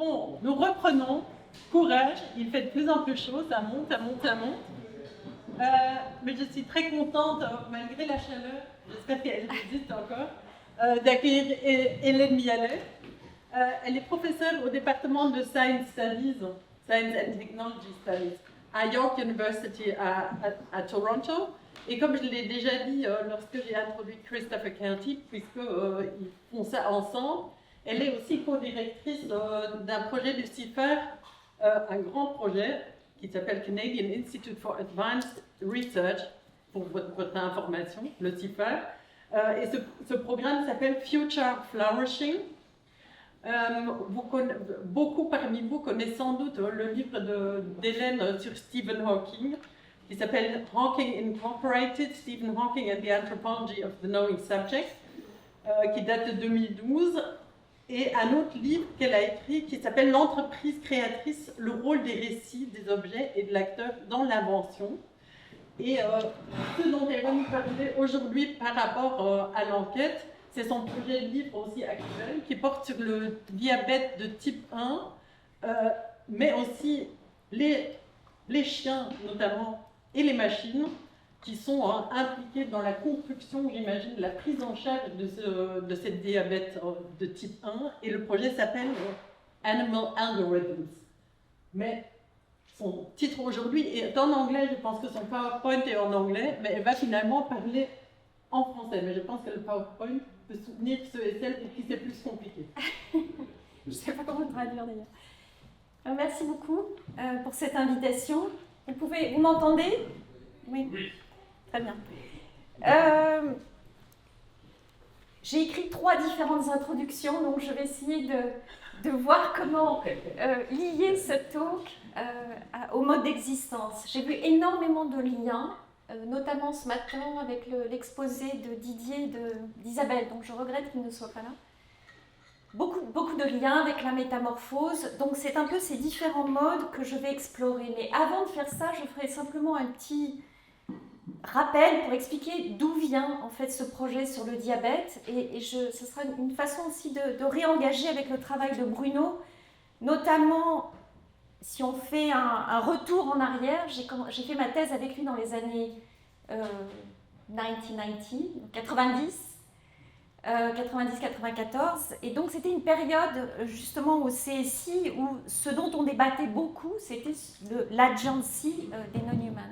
Bon, nous reprenons. Courage, il fait de plus en plus chaud, ça monte, ça monte, ça monte. Mais je suis très contente, malgré la chaleur, j'espère qu'elle existe encore, d'accueillir Hélène Mialet. Elle est professeure au département de Science Studies, Science and Technology Studies, à York University à Toronto. Et comme je l'ai déjà dit lorsque j'ai introduit Christopher Kelty, puisqu'ils font ça ensemble, elle est aussi co-directrice d'un projet du CIFAR, un grand projet qui s'appelle Canadian Institute for Advanced Research, pour votre information, le CIFAR. Et ce programme s'appelle Future Flourishing. Beaucoup parmi vous connaissent sans doute le livre d'Hélène sur Stephen Hawking, qui s'appelle Hawking Incorporated, Stephen Hawking and the Anthropology of the Knowing Subject, qui date de 2012. Et un autre livre qu'elle a écrit qui s'appelle L'entreprise créatrice, le rôle des récits, des objets et de l'acteur dans l'invention. Et ce dont elle va nous parler aujourd'hui par rapport à l'enquête, c'est son projet de livre aussi actuel qui porte sur le diabète de type 1, mais aussi les chiens notamment et les machines qui sont impliqués dans la construction, j'imagine, la prise en charge de ce diabète de type 1. Et le projet s'appelle Animal Algorithms. Mais son titre aujourd'hui est en anglais, je pense que son PowerPoint est en anglais, mais elle va finalement parler en français. Mais je pense que le PowerPoint peut soutenir ceux et celles pour qui c'est plus compliqué. Je ne sais pas comment le traduire d'ailleurs. Merci beaucoup pour cette invitation. Vous m'entendez ? Oui. Très bien. J'ai écrit 3 différentes introductions, donc je vais essayer de voir comment lier ce talk au mode d'existence. J'ai vu énormément de liens, notamment ce matin avec l'exposé de Didier et d'Isabelle, donc je regrette qu'il ne soit pas là. Beaucoup de liens avec la métamorphose, donc c'est un peu ces différents modes que je vais explorer. Mais avant de faire ça, je ferai simplement un petit rappel pour expliquer d'où vient en fait ce projet sur le diabète et ce sera une façon aussi de réengager avec le travail de Bruno, notamment si on fait un retour en arrière. J'ai fait ma thèse avec lui dans les années 90-94 et donc c'était une période justement au CSI où ce dont on débattait beaucoup c'était l'agency des non-humains.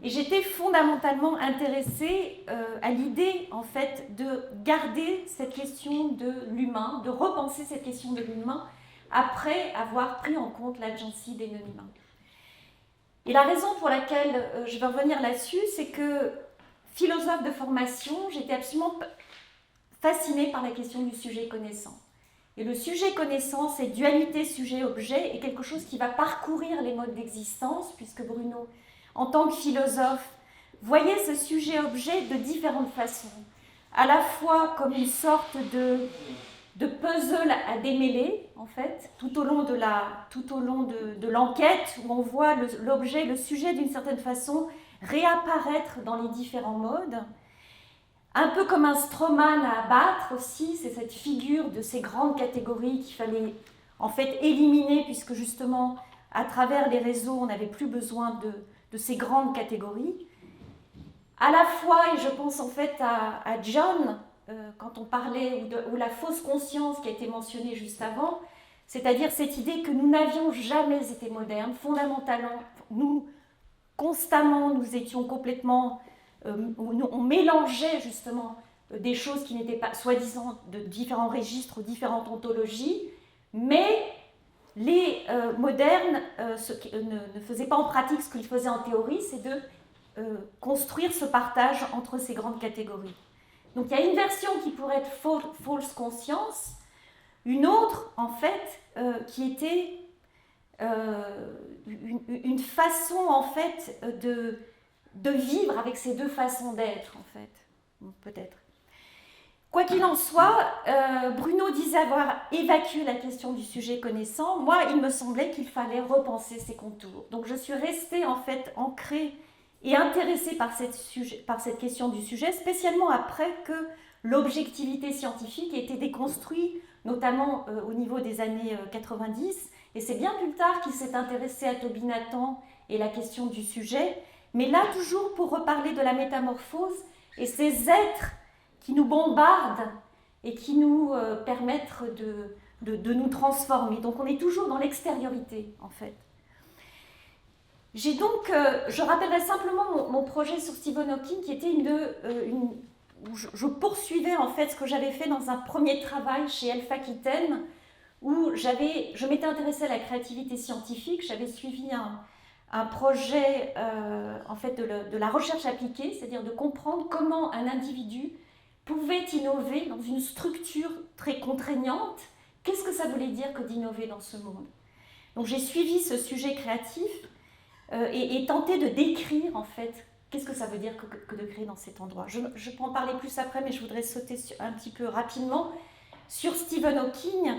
Et j'étais fondamentalement intéressée à l'idée, en fait, de garder cette question de l'humain, de repenser cette question de l'humain après avoir pris en compte l'agency des non-humains. Et la raison pour laquelle je vais revenir là-dessus, c'est que, philosophe de formation, j'étais absolument fascinée par la question du sujet connaissant. Et le sujet connaissant, cette dualité sujet-objet, est quelque chose qui va parcourir les modes d'existence, puisque Bruno, en tant que philosophe, voyait ce sujet-objet de différentes façons, à la fois comme une sorte de puzzle à démêler, en fait, tout au long de l'enquête, où on voit l'objet, le sujet d'une certaine façon, réapparaître dans les différents modes, un peu comme un strawman à abattre aussi, c'est cette figure de ces grandes catégories qu'il fallait en fait éliminer, puisque justement, à travers les réseaux, on n'avait plus besoin de ces grandes catégories. À la fois, et je pense en fait à John, quand on parlait, ou la fausse conscience qui a été mentionnée juste avant, c'est-à-dire cette idée que nous n'avions jamais été modernes, fondamentalement, constamment, nous étions complètement, on mélangeait justement des choses qui n'étaient pas, soi-disant, de différents registres, différentes ontologies, mais les modernes ne faisaient pas en pratique ce qu'ils faisaient en théorie, c'est de construire ce partage entre ces grandes catégories. Donc il y a une version qui pourrait être fausse conscience, une autre en fait qui était une façon en fait de vivre avec ces deux façons d'être en fait, peut-être. Quoi qu'il en soit, Bruno disait avoir évacué la question du sujet connaissant. Moi, il me semblait qu'il fallait repenser ses contours. Donc je suis restée en fait ancrée et intéressée par cette question du sujet, spécialement après que l'objectivité scientifique ait été déconstruite, notamment au niveau des années 90. Et c'est bien plus tard qu'il s'est intéressé à Toby Nathan et la question du sujet. Mais là, toujours pour reparler de la métamorphose et ces êtres qui nous bombardent et qui nous permettent de nous transformer. Donc on est toujours dans l'extériorité, en fait. J'ai donc, je rappellerai simplement mon projet sur Stephen Hawking, qui était où je poursuivais en fait ce que j'avais fait dans un premier travail chez Elf Aquitaine, où je m'étais intéressée à la créativité scientifique. J'avais suivi un projet en fait de la recherche appliquée, c'est-à-dire de comprendre comment un individu pouvait innover dans une structure très contraignante. Qu'est-ce que ça voulait dire que d'innover dans ce monde? Donc j'ai suivi ce sujet créatif et tenté de décrire en fait qu'est-ce que ça veut dire que de créer dans cet endroit. Je peux en parler plus après, mais je voudrais sauter un petit peu rapidement sur Stephen Hawking,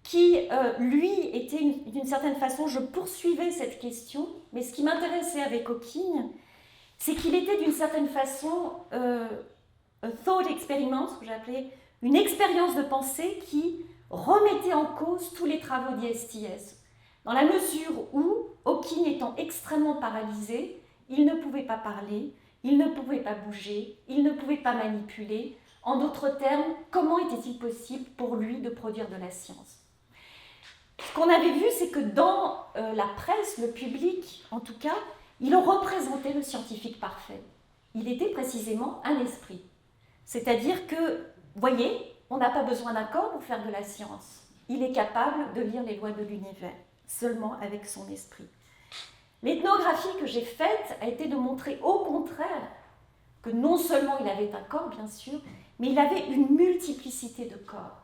qui, lui, était d'une certaine façon, je poursuivais cette question, mais ce qui m'intéressait avec Hawking, c'est qu'il était d'une certaine façon un thought experiment, ce que j'appelais une expérience de pensée qui remettait en cause tous les travaux d'ISTS, dans la mesure où Hawking étant extrêmement paralysé, il ne pouvait pas parler, il ne pouvait pas bouger, il ne pouvait pas manipuler. En d'autres termes, comment était-il possible pour lui de produire de la science? Ce qu'on avait vu, c'est que dans la presse, le public en tout cas, il représentait le scientifique parfait. Il était précisément un esprit. C'est-à-dire que, voyez, on n'a pas besoin d'un corps pour faire de la science. Il est capable de lire les lois de l'univers, seulement avec son esprit. L'ethnographie que j'ai faite a été de montrer au contraire que non seulement il avait un corps, bien sûr, mais il avait une multiplicité de corps.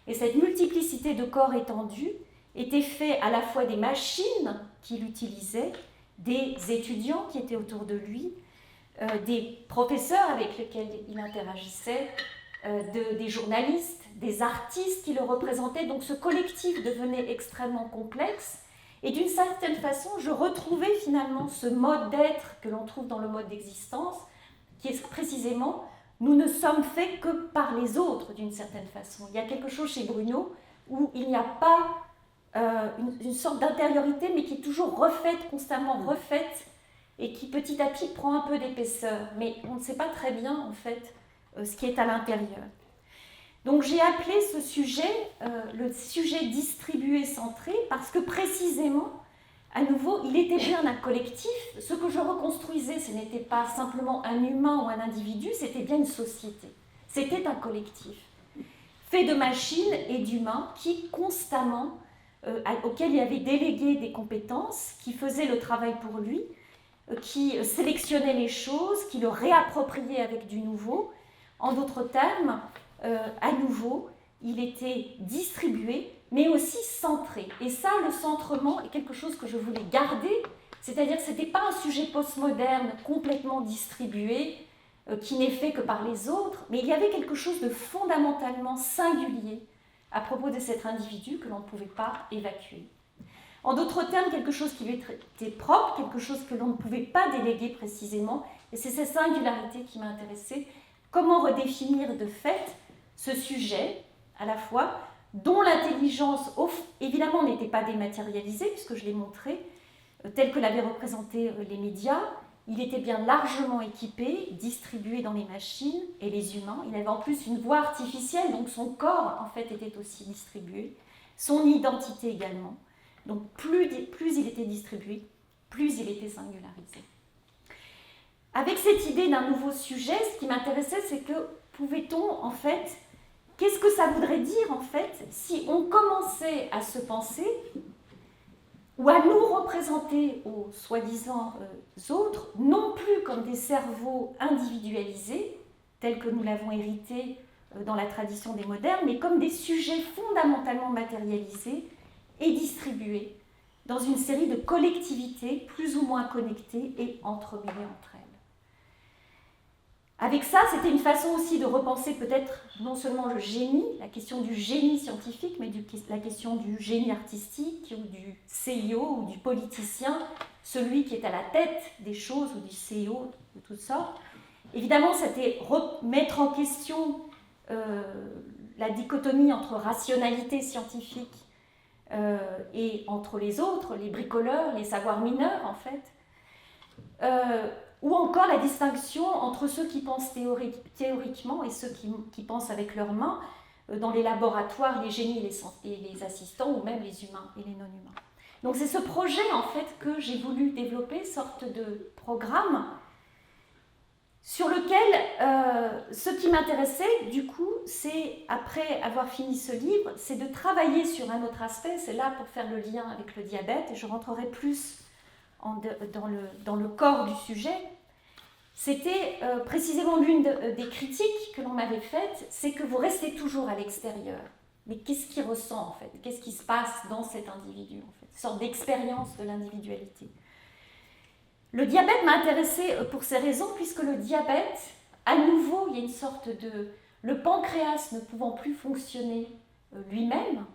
Et cette multiplicité de corps étendus était faite à la fois des machines qu'il utilisait, des étudiants qui étaient autour de lui, des professeurs avec lesquels il interagissait, des journalistes, des artistes qui le représentaient. Donc ce collectif devenait extrêmement complexe. Et d'une certaine façon, je retrouvais finalement ce mode d'être que l'on trouve dans le mode d'existence, qui est précisément, nous ne sommes faits que par les autres d'une certaine façon. Il y a quelque chose chez Bruno où il n'y a pas une sorte d'intériorité, mais qui est toujours refaite, constamment refaite, et qui petit à petit prend un peu d'épaisseur. Mais on ne sait pas très bien, en fait, ce qui est à l'intérieur. Donc j'ai appelé ce sujet le sujet distribué centré, parce que précisément, à nouveau, il était bien un collectif. Ce que je reconstruisais, ce n'était pas simplement un humain ou un individu, c'était bien une société. C'était un collectif, fait de machines et d'humains qui constamment, auxquels il avait délégué des compétences, qui faisaient le travail pour lui, qui sélectionnaient les choses, qui le réappropriaient avec du nouveau. En d'autres termes, à nouveau, il était distribué, mais aussi centré. Et ça, le centrement est quelque chose que je voulais garder, c'est-à-dire que ce n'était pas un sujet postmoderne complètement distribué, qui n'est fait que par les autres, mais il y avait quelque chose de fondamentalement singulier à propos de cet individu que l'on ne pouvait pas évacuer. En d'autres termes, quelque chose qui lui était propre, quelque chose que l'on ne pouvait pas déléguer précisément, et c'est cette singularité qui m'a intéressée. Comment redéfinir de fait ce sujet, à la fois, dont l'intelligence, évidemment, n'était pas dématérialisée, puisque je l'ai montré, tel que l'avaient représenté les médias. Il était bien largement équipé, distribué dans les machines et les humains. Il avait en plus une voix artificielle, donc son corps, en fait, était aussi distribué. Son identité également. Donc, plus il était distribué, plus il était singularisé. Avec cette idée d'un nouveau sujet, ce qui m'intéressait, c'est que pouvait-on, en fait, qu'est-ce que ça voudrait dire, en fait, si on commençait à se penser ou à nous représenter aux soi-disant autres, non plus comme des cerveaux individualisés, tels que nous l'avons hérité dans la tradition des modernes, mais comme des sujets fondamentalement matérialisés et distribués dans une série de collectivités plus ou moins connectées et entremêlées entre elles. Avec ça, c'était une façon aussi de repenser peut-être non seulement le génie, la question du génie scientifique, mais la question du génie artistique, ou du CEO, ou du politicien, celui qui est à la tête des choses, ou du CEO, de toutes sortes. Évidemment, c'était remettre en question la dichotomie entre rationalité scientifique et entre les autres, les bricoleurs, les savoirs mineurs en fait, ou encore la distinction entre ceux qui pensent théoriquement et ceux qui pensent avec leurs mains, dans les laboratoires, les génies et les assistants, ou même les humains et les non-humains. Donc c'est ce projet en fait que j'ai voulu développer, sorte de programme, sur lequel ce qui m'intéressait du coup, c'est, après avoir fini ce livre, c'est de travailler sur un autre aspect, c'est là pour faire le lien avec le diabète, et je rentrerai plus dans le corps du sujet. C'était précisément l'une des critiques que l'on m'avait faites, c'est que vous restez toujours à l'extérieur. Mais qu'est-ce qu'il ressent en fait? Qu'est-ce qui se passe dans cet individu en fait? Une sorte d'expérience de l'individualité. Le diabète m'a intéressée pour ces raisons, puisque le diabète, à nouveau, il y a une sorte de... Le pancréas ne pouvant plus fonctionner lui-même,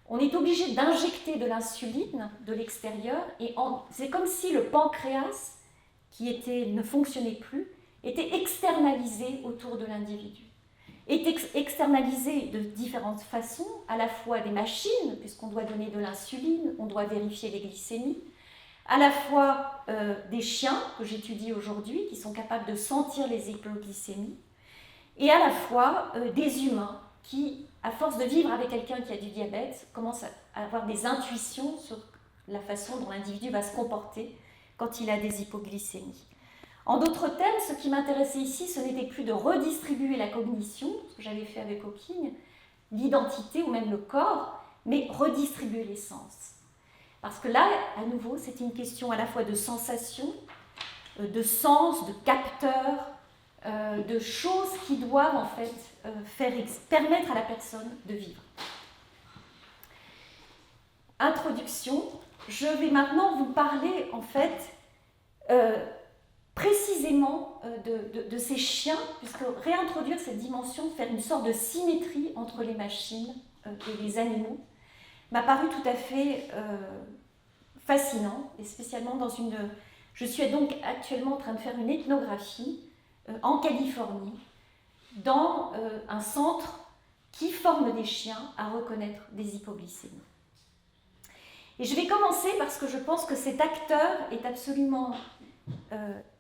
on est obligé d'injecter de l'insuline de l'extérieur, et c'est comme si le pancréas, qui ne fonctionnait plus, était externalisé autour de l'individu. Est externalisé de différentes façons, à la fois des machines, puisqu'on doit donner de l'insuline, on doit vérifier les glycémies, à la fois des chiens que j'étudie aujourd'hui, qui sont capables de sentir les hypoglycémies, et à la fois des humains qui, à force de vivre avec quelqu'un qui a du diabète, commencent à avoir des intuitions sur la façon dont l'individu va se comporter quand il a des hypoglycémies. En d'autres termes, ce qui m'intéressait ici, ce n'était plus de redistribuer la cognition, ce que j'avais fait avec Hawking, l'identité ou même le corps, mais redistribuer les sens. Parce que là, à nouveau, c'était une question à la fois de sensation, de sens, de capteurs, de choses qui doivent en fait permettre à la personne de vivre. Introduction. Je vais maintenant vous parler en fait précisément de ces chiens, puisque réintroduire cette dimension, faire une sorte de symétrie entre les machines et les animaux, m'a paru tout à fait fascinant, et spécialement dans une... Je suis donc actuellement en train de faire une ethnographie en Californie, dans un centre qui forme des chiens à reconnaître des hypoglycémies. Et je vais commencer parce que je pense que cet acteur est absolument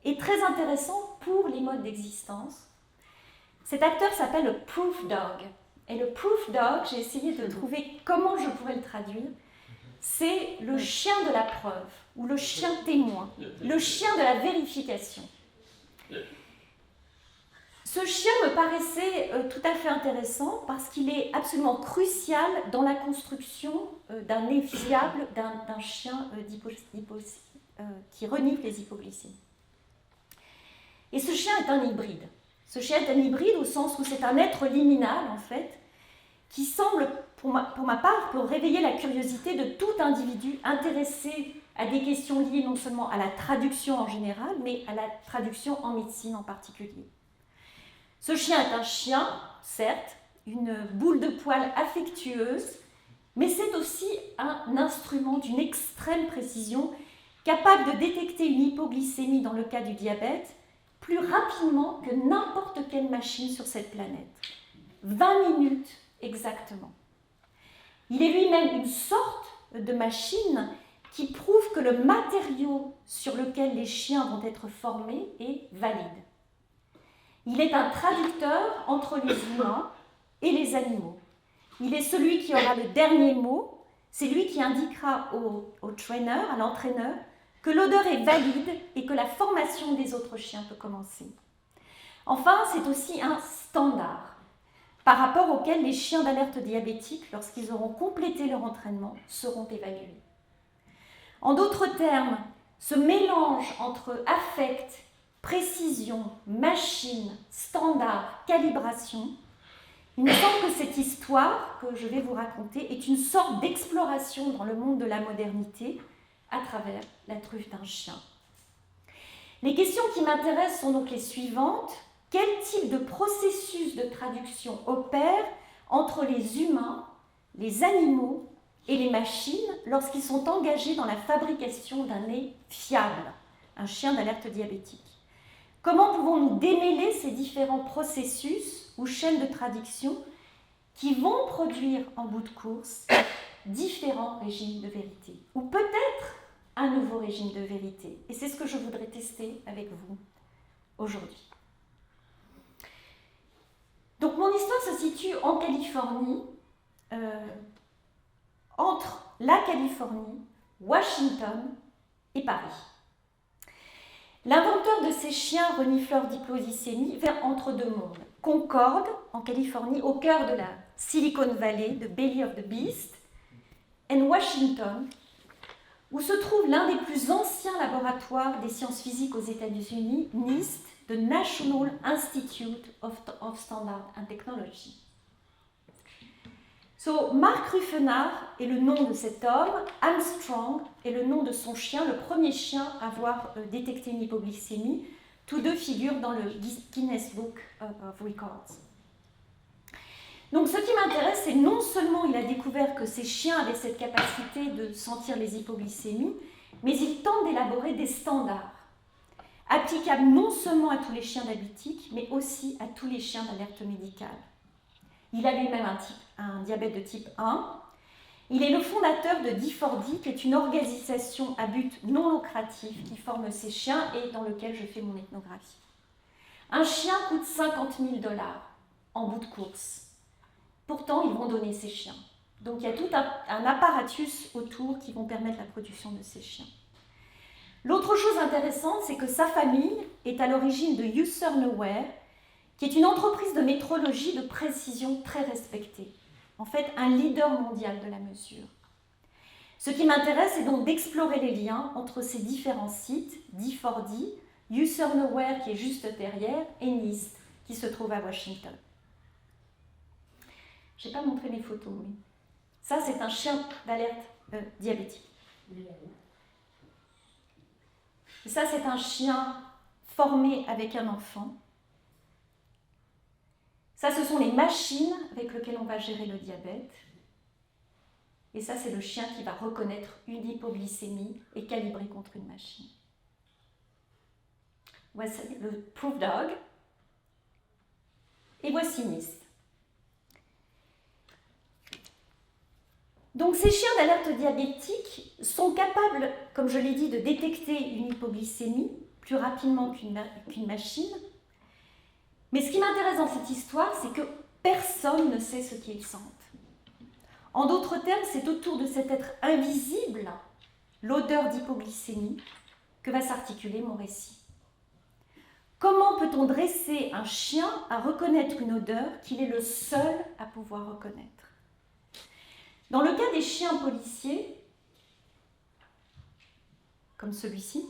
est très intéressant pour les modes d'existence. Cet acteur s'appelle le proof dog. Et le proof dog, j'ai essayé de trouver comment je pourrais le traduire. C'est le chien de la preuve, ou le chien témoin, le chien de la vérification. Ce chien me paraissait tout à fait intéressant parce qu'il est absolument crucial dans la construction d'un nez fiable d'un chien qui renifle les hypoglycémies. Et ce chien est un hybride. Ce chien est un hybride au sens où c'est un être liminal, en fait, qui semble, pour ma part, pour réveiller la curiosité de tout individu intéressé à des questions liées non seulement à la traduction en général, mais à la traduction en médecine en particulier. Ce chien est un chien, certes, une boule de poils affectueuse, mais c'est aussi un instrument d'une extrême précision, capable de détecter une hypoglycémie dans le cas du diabète plus rapidement que n'importe quelle machine sur cette planète. 20 minutes exactement. Il est lui-même une sorte de machine qui prouve que le matériau sur lequel les chiens vont être formés est valide. Il est un traducteur entre les humains et les animaux. Il est celui qui aura le dernier mot, c'est lui qui indiquera au trainer, à l'entraîneur, que l'odeur est valide et que la formation des autres chiens peut commencer. Enfin, c'est aussi un standard par rapport auquel les chiens d'alerte diabétique, lorsqu'ils auront complété leur entraînement, seront évalués. En d'autres termes, ce mélange entre affect, précision, machine, standard, calibration, il me semble que cette histoire que je vais vous raconter est une sorte d'exploration dans le monde de la modernité à travers la truffe d'un chien. Les questions qui m'intéressent sont donc les suivantes. Quel type de processus de traduction opère entre les humains, les animaux et les machines lorsqu'ils sont engagés dans la fabrication d'un nez fiable, un chien d'alerte diabétique? Comment pouvons-nous démêler ces différents processus ou chaînes de traduction qui vont produire en bout de course différents régimes de vérité, ou peut-être un nouveau régime de vérité. Et c'est ce que je voudrais tester avec vous aujourd'hui. Donc mon histoire se situe en Californie, entre la Californie, Washington et Paris. L'inventeur de ces chiens renifleurs d'hypoglycémie vient entre deux mondes. Concorde, en Californie, au cœur de la Silicon Valley, de Belly of the Beast, et Washington, où se trouve l'un des plus anciens laboratoires des sciences physiques aux États-Unis, NIST, the National Institute of Standard and Technology. So, Mark Ruffenard est le nom de cet homme, Armstrong est le nom de son chien, le premier chien à avoir détecté une hypoglycémie. Tous deux figurent dans le Guinness Book of Records. Donc ce qui m'intéresse, c'est non seulement il a découvert que ces chiens avaient cette capacité de sentir les hypoglycémies, mais il tente d'élaborer des standards, applicables non seulement à tous les chiens diabétiques, mais aussi à tous les chiens d'alerte médicale. Il a lui-même un diabète de type 1. Il est le fondateur de D4D, qui est une organisation à but non lucratif qui forme ces chiens et dans lequel je fais mon ethnographie. Un chien coûte 50 000 $ en bout de course. Pourtant, ils vont donner ces chiens. Donc il y a tout un apparatus autour qui vont permettre la production de ces chiens. L'autre chose intéressante, c'est que sa famille est à l'origine de UserNoware, qui est une entreprise de métrologie de précision très respectée. En fait, un leader mondial de la mesure. Ce qui m'intéresse, c'est donc d'explorer les liens entre ces différents sites, D4D, UserNoware qui est juste derrière, et NIST qui se trouve à Washington. Je n'ai pas montré mes photos, mais ça, c'est un chien d'alerte diabétique. Et ça, c'est un chien formé avec un enfant. Ça, ce sont les machines avec lesquelles on va gérer le diabète. Et ça, c'est le chien qui va reconnaître une hypoglycémie et calibrer contre une machine. Voici le Proof Dog. Et voici NIST. Donc ces chiens d'alerte diabétique sont capables, comme je l'ai dit, de détecter une hypoglycémie plus rapidement qu'une machine. Mais ce qui m'intéresse dans cette histoire, c'est que personne ne sait ce qu'ils sentent. En d'autres termes, c'est autour de cet être invisible, l'odeur d'hypoglycémie, que va s'articuler mon récit. Comment peut-on dresser un chien à reconnaître une odeur qu'il est le seul à pouvoir reconnaître ? Dans le cas des chiens policiers, comme celui-ci,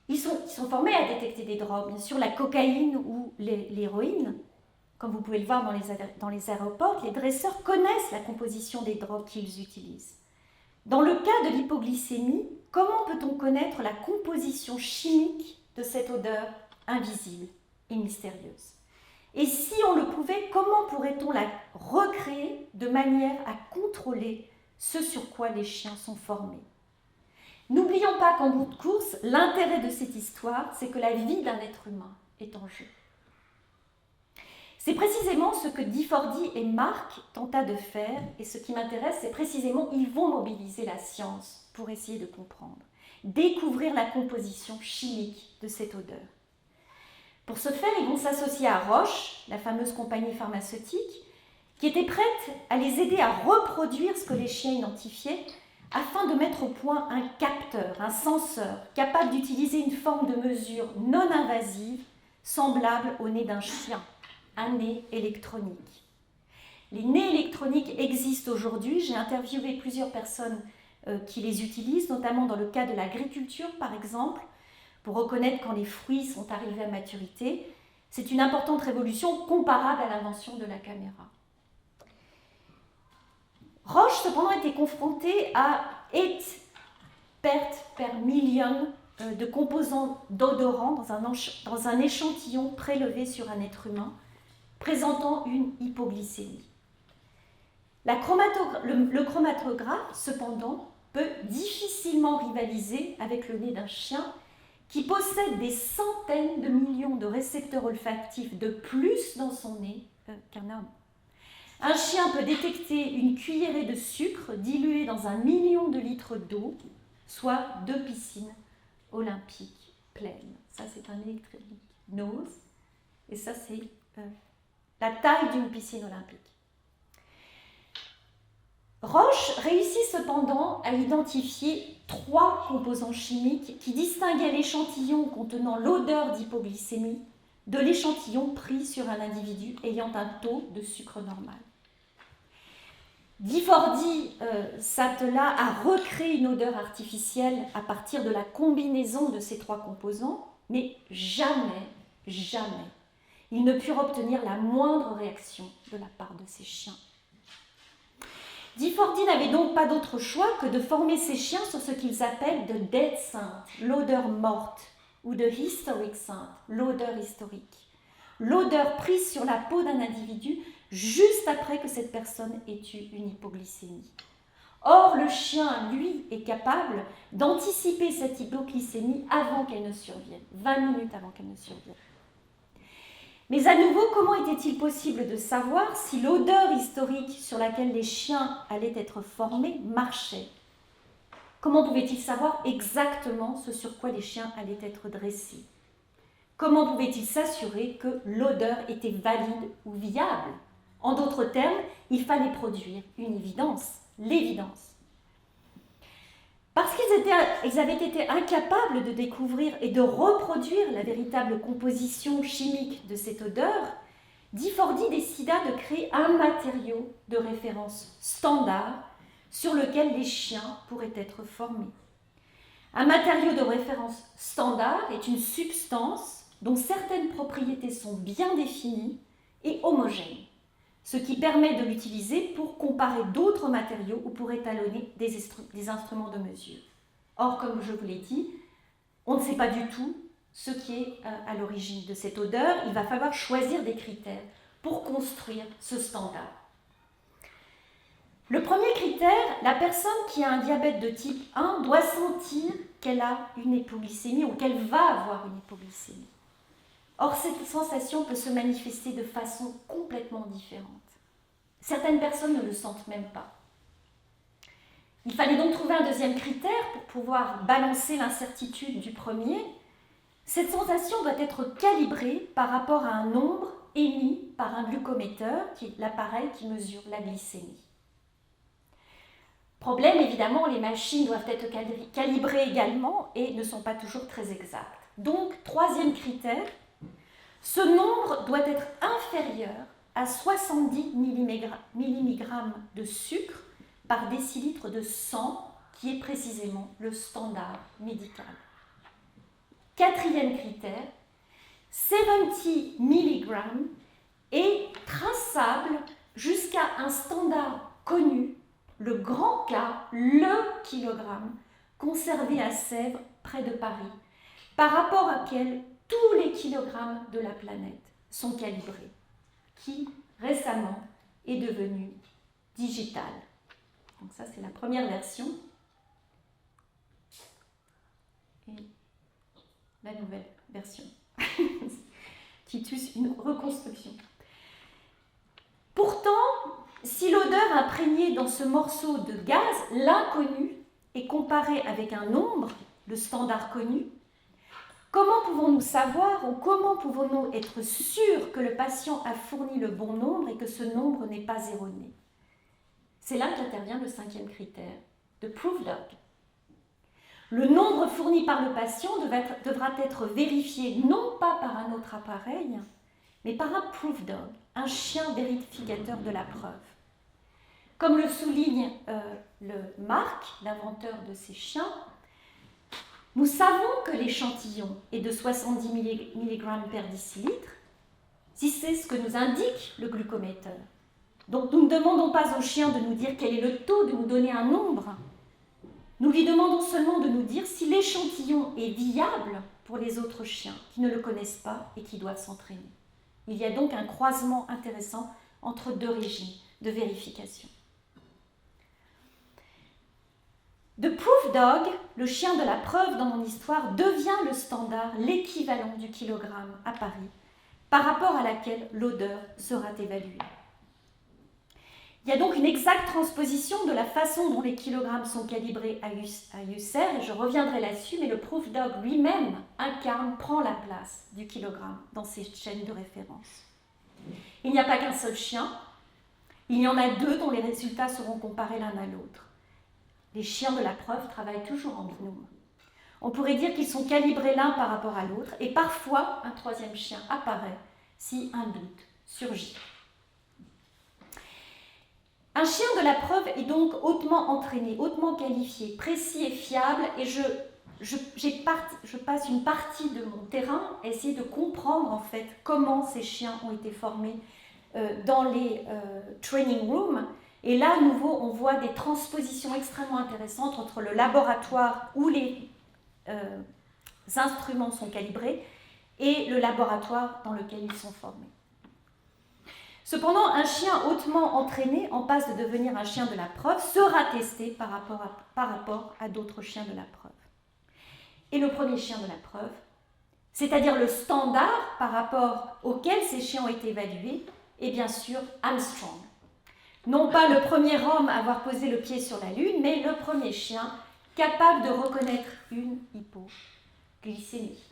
ils sont formés à détecter des drogues, bien sûr la cocaïne ou l'héroïne. Comme vous pouvez le voir dans les aéroports, les dresseurs connaissent la composition des drogues qu'ils utilisent. Dans le cas de l'hypoglycémie, comment peut-on connaître la composition chimique de cette odeur invisible et mystérieuse ? Et si on le pouvait, comment pourrait-on la recréer de manière à contrôler ce sur quoi les chiens sont formés ? N'oublions pas qu'en bout de course, l'intérêt de cette histoire, c'est que la vie d'un être humain est en jeu. C'est précisément ce que D4D et Mark tenta de faire, et ce qui m'intéresse, c'est précisément ils vont mobiliser la science pour essayer de comprendre, découvrir la composition chimique de cette odeur. Pour ce faire, ils vont s'associer à Roche, la fameuse compagnie pharmaceutique, qui était prête à les aider à reproduire ce que les chiens identifiaient afin de mettre au point un capteur, un senseur, capable d'utiliser une forme de mesure non invasive, semblable au nez d'un chien, un nez électronique. Les nez électroniques existent aujourd'hui. J'ai interviewé plusieurs personnes qui les utilisent, notamment dans le cas de l'agriculture, par exemple, pour reconnaître quand les fruits sont arrivés à maturité. C'est une importante révolution comparable à l'invention de la caméra. Roche, cependant, était confronté à 8 pertes per million de composants d'odorants dans un échantillon prélevé sur un être humain, présentant une hypoglycémie. Le chromatographe, cependant, peut difficilement rivaliser avec le nez d'un chien qui possède des centaines de millions de récepteurs olfactifs de plus dans son nez qu'un homme. Un chien peut détecter une cuillerée de sucre diluée dans 1 million de litres d'eau, soit 2 piscines olympiques pleines. Ça, c'est un electronic nose. Et ça, c'est la taille d'une piscine olympique. Roche réussit cependant à identifier 3 composants chimiques qui distinguaient l'échantillon contenant l'odeur d'hypoglycémie de l'échantillon pris sur un individu ayant un taux de sucre normal. Diffordi s'attela à recréer une odeur artificielle à partir de la combinaison de ces 3 composants, mais jamais, ils ne purent obtenir la moindre réaction de la part de ces chiens. Diffordi n'avait donc pas d'autre choix que de former ses chiens sur ce qu'ils appellent de dead scent, l'odeur morte, ou de historic scent, l'odeur historique. L'odeur prise sur la peau d'un individu juste après que cette personne ait eu une hypoglycémie. Or, le chien, lui, est capable d'anticiper cette hypoglycémie avant qu'elle ne survienne, 20 minutes avant qu'elle ne survienne. Mais à nouveau, comment était-il possible de savoir si l'odeur historique sur laquelle les chiens allaient être formés marchait? Comment pouvaient-ils savoir exactement ce sur quoi les chiens allaient être dressés? Comment pouvaient-ils s'assurer que l'odeur était valide ou viable? En d'autres termes, il fallait produire une évidence, l'évidence. Parce qu'ils avaient été incapables de découvrir et de reproduire la véritable composition chimique de cette odeur, Diffordi décida de créer un matériau de référence standard sur lequel les chiens pourraient être formés. Un matériau de référence standard est une substance dont certaines propriétés sont bien définies et homogènes, ce qui permet de l'utiliser pour comparer d'autres matériaux ou pour étalonner des instruments de mesure. Or, comme je vous l'ai dit, on ne sait pas du tout ce qui est à l'origine de cette odeur. Il va falloir choisir des critères pour construire ce standard. Le premier critère, la personne qui a un diabète de type 1 doit sentir qu'elle a une hypoglycémie ou qu'elle va avoir une hypoglycémie. Or, cette sensation peut se manifester de façon complètement différente. Certaines personnes ne le sentent même pas. Il fallait donc trouver un deuxième critère pour pouvoir balancer l'incertitude du premier. Cette sensation doit être calibrée par rapport à un nombre émis par un glucométeur, qui est l'appareil qui mesure la glycémie. Problème, évidemment, les machines doivent être calibrées également et ne sont pas toujours très exactes. Donc, troisième critère, ce nombre doit être inférieur à 70 mg de sucre par décilitre de sang, qui est précisément le standard médical. Quatrième critère, 70 mg est traçable jusqu'à un standard connu, le grand K, le kilogramme, conservé à Sèvres, près de Paris, par rapport auquel tous les kilogrammes de la planète sont calibrés, qui récemment est devenu digital. Donc ça, c'est la première version. Et la nouvelle version. Titus, une reconstruction. Pourtant, si l'odeur imprégnée dans ce morceau de gaz, l'inconnu, est comparée avec un nombre, le standard connu, comment pouvons-nous savoir ou comment pouvons-nous être sûrs que le patient a fourni le bon nombre et que ce nombre n'est pas erroné? C'est là qu'intervient le cinquième critère, de proof dog. Le nombre fourni par le patient devra être vérifié non pas par un autre appareil, mais par un proof dog, un chien vérificateur de la preuve. Comme le souligne le Marc, l'inventeur de ces chiens, nous savons que l'échantillon est de 70 mg per décilitre, si c'est ce que nous indique le glucométeur. Donc nous ne demandons pas au chien de nous dire quel est le taux, de nous donner un nombre. Nous lui demandons seulement de nous dire si l'échantillon est viable pour les autres chiens qui ne le connaissent pas et qui doivent s'entraîner. Il y a donc un croisement intéressant entre deux régimes de vérification. De proof dog, le chien de la preuve dans mon histoire, devient le standard, l'équivalent du kilogramme à Paris, par rapport à laquelle l'odeur sera évaluée. Il y a donc une exacte transposition de la façon dont les kilogrammes sont calibrés à Husserl, et je reviendrai là-dessus, mais le proof dog lui-même prend la place du kilogramme dans ces chaînes de référence. Il n'y a pas qu'un seul chien, il y en a deux dont les résultats seront comparés l'un à l'autre. Les chiens de la preuve travaillent toujours en binôme. On pourrait dire qu'ils sont calibrés l'un par rapport à l'autre, et parfois un troisième chien apparaît si un doute surgit. Un chien de la preuve est donc hautement entraîné, hautement qualifié, précis et fiable, et je passe une partie de mon terrain à essayer de comprendre en fait comment ces chiens ont été formés dans les training rooms. Et là, à nouveau, on voit des transpositions extrêmement intéressantes entre le laboratoire où les instruments sont calibrés et le laboratoire dans lequel ils sont formés. Cependant, un chien hautement entraîné, en passe de devenir un chien de la preuve, sera testé par rapport à d'autres chiens de la preuve. Et le premier chien de la preuve, c'est-à-dire le standard par rapport auquel ces chiens ont été évalués, est bien sûr Armstrong. Non pas le premier homme à avoir posé le pied sur la Lune, mais le premier chien capable de reconnaître une hypoglycémie.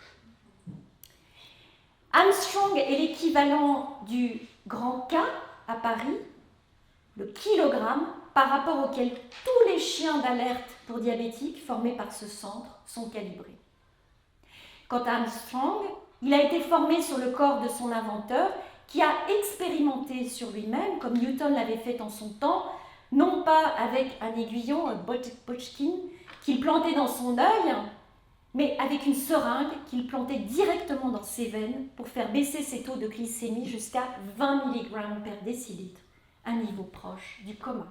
Armstrong est l'équivalent du grand K à Paris, le kilogramme, par rapport auquel tous les chiens d'alerte pour diabétiques formés par ce centre sont calibrés. Quant à Armstrong, il a été formé sur le corps de son inventeur qui a expérimenté sur lui-même, comme Newton l'avait fait en son temps, non pas avec un aiguillon, un Botchkin, qu'il plantait dans son œil, mais avec une seringue qu'il plantait directement dans ses veines pour faire baisser ses taux de glycémie jusqu'à 20 mg per décilitre, un niveau proche du coma.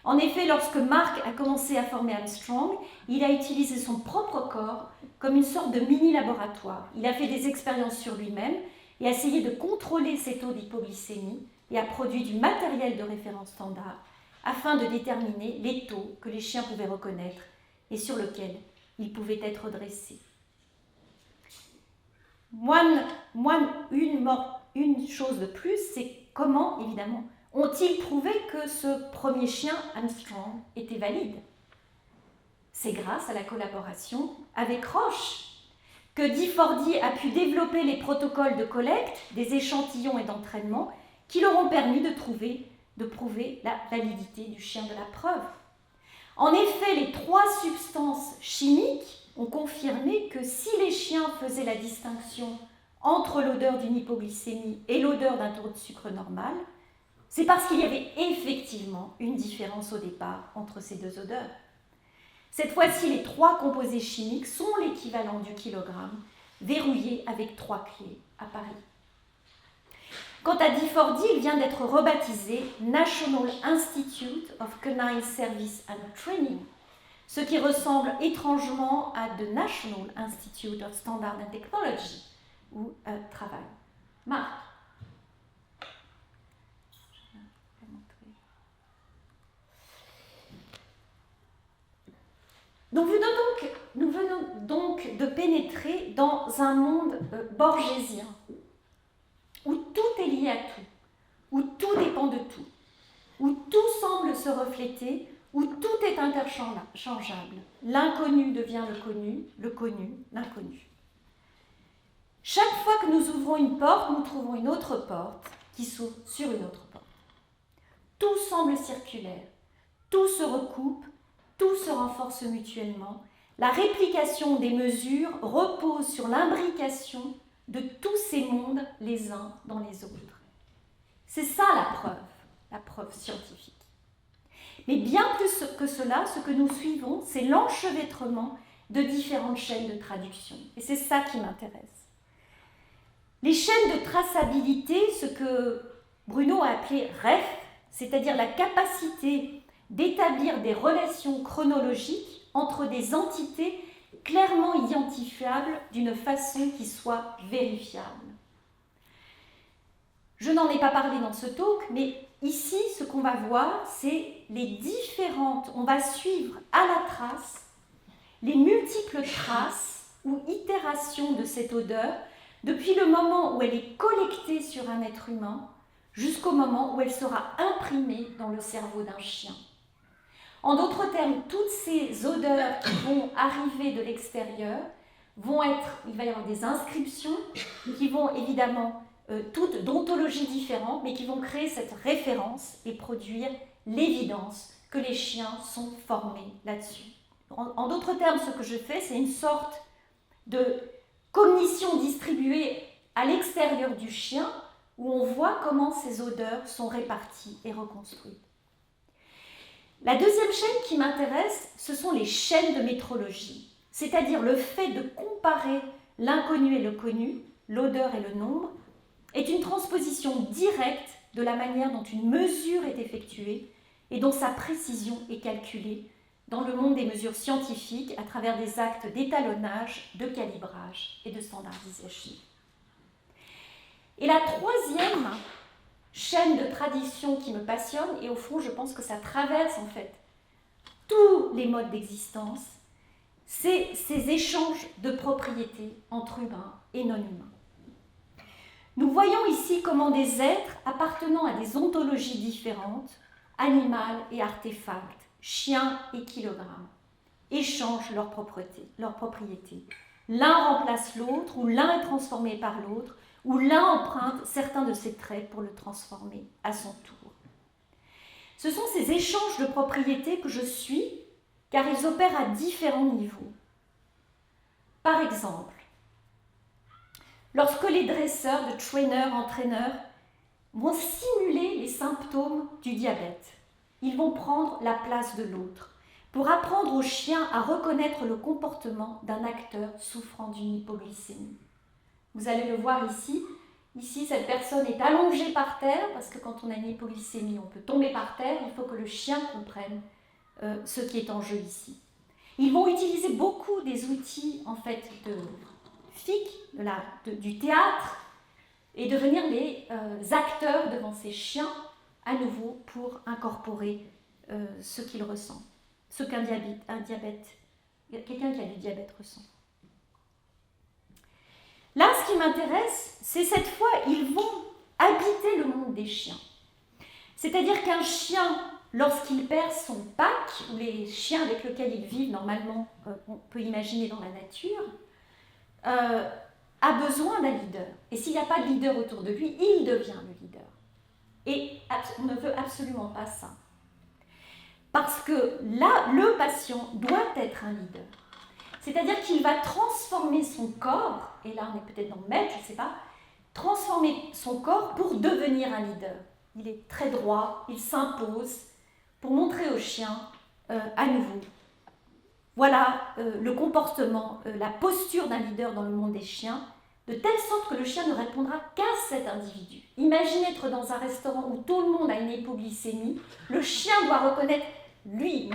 En effet, lorsque Mark a commencé à former Armstrong, il a utilisé son propre corps comme une sorte de mini-laboratoire. Il a fait des expériences sur lui-même et a essayé de contrôler ses taux d'hypoglycémie et a produit du matériel de référence standard afin de déterminer les taux que les chiens pouvaient reconnaître et sur lesquels ils pouvaient être dressés. Une chose de plus, c'est comment, évidemment, ont-ils prouvé que ce premier chien, Armstrong, était valide? C'est grâce à la collaboration avec Roche que DeFordy a pu développer les protocoles de collecte des échantillons et d'entraînement qui leur ont permis de prouver la validité du chien de la preuve. En effet, les 3 substances chimiques ont confirmé que si les chiens faisaient la distinction entre l'odeur d'une hypoglycémie et l'odeur d'un taux de sucre normal, c'est parce qu'il y avait effectivement une différence au départ entre ces deux odeurs. Cette fois-ci, les 3 composés chimiques sont l'équivalent du kilogramme, verrouillé avec 3 clés à Paris. Quant à DeFordy, il vient d'être rebaptisé National Institute of Canine Service and Training, ce qui ressemble étrangement à The National Institute of Standard and Technology, où travaille Marc. Nous venons donc de pénétrer dans un monde borgésien, où tout est lié à tout, où tout dépend de tout, où tout semble se refléter, où tout est interchangeable. L'inconnu devient le connu, l'inconnu. Chaque fois que nous ouvrons une porte, nous trouvons une autre porte qui s'ouvre sur une autre porte. Tout semble circulaire, tout se recoupe, tout se renforce mutuellement. La réplication des mesures repose sur l'imbrication de tous ces mondes les uns dans les autres. C'est ça la preuve scientifique. Mais bien plus que cela, ce que nous suivons, c'est l'enchevêtrement de différentes chaînes de traduction. Et c'est ça qui m'intéresse. Les chaînes de traçabilité, ce que Bruno a appelé REF, c'est-à-dire la capacité d'établir des relations chronologiques entre des entités clairement identifiables d'une façon qui soit vérifiable. Je n'en ai pas parlé dans ce talk, mais ici, ce qu'on va voir, c'est les différentes, on va suivre à la trace les multiples traces ou itérations de cette odeur depuis le moment où elle est collectée sur un être humain jusqu'au moment où elle sera imprimée dans le cerveau d'un chien. En d'autres termes, toutes ces odeurs qui vont arriver de l'extérieur il va y avoir des inscriptions qui vont évidemment, toutes d'ontologies différentes, mais qui vont créer cette référence et produire l'évidence que les chiens sont formés là-dessus. En d'autres termes, ce que je fais, c'est une sorte de cognition distribuée à l'extérieur du chien, où on voit comment ces odeurs sont réparties et reconstruites. La deuxième chaîne qui m'intéresse, ce sont les chaînes de métrologie, c'est-à-dire le fait de comparer l'inconnu et le connu, l'odeur et le nombre, est une transposition directe de la manière dont une mesure est effectuée et dont sa précision est calculée dans le monde des mesures scientifiques à travers des actes d'étalonnage, de calibrage et de standardisation. Et la troisième chaîne de tradition qui me passionne, et au fond je pense que ça traverse en fait tous les modes d'existence, c'est ces échanges de propriétés entre humains et non-humains. Nous voyons ici comment des êtres appartenant à des ontologies différentes, animales et artefacts, chiens et kilogrammes, échangent leurs propriétés. L'un remplace l'autre, ou l'un est transformé par l'autre, ou l'un emprunte certains de ses traits pour le transformer à son tour. Ce sont ces échanges de propriétés que je suis, car ils opèrent à différents niveaux. Par exemple, lorsque les dresseurs, de trainers, entraîneurs, vont simuler les symptômes du diabète, ils vont prendre la place de l'autre pour apprendre au chien à reconnaître le comportement d'un acteur souffrant d'une hypoglycémie. Vous allez le voir ici. Ici, cette personne est allongée par terre, parce que quand on a une hypoglycémie, on peut tomber par terre. Il faut que le chien comprenne ce qui est en jeu ici. Ils vont utiliser beaucoup des outils en fait de FIC, du théâtre, et devenir les acteurs devant ces chiens à nouveau pour incorporer ce qu'ils ressentent, ce qu'un quelqu'un qui a du diabète ressent. Là, ce qui m'intéresse, c'est cette fois, ils vont habiter le monde des chiens. C'est-à-dire qu'un chien, lorsqu'il perd son pack, ou les chiens avec lesquels ils vivent normalement, on peut imaginer dans la nature, a besoin d'un leader. Et s'il n'y a pas de leader autour de lui, il devient le leader. Et on ne veut absolument pas ça. Parce que là, le patient doit être un leader. C'est-à-dire qu'il va transformer son corps, et là on est peut-être dans le maître, je ne sais pas, transformer son corps pour devenir un leader. Il est très droit, il s'impose pour montrer au chien à nouveau. Voilà le comportement, la posture d'un leader dans le monde des chiens, de telle sorte que le chien ne répondra qu'à cet individu. Imaginez être dans un restaurant où tout le monde a une hypoglycémie, le chien doit reconnaître, lui,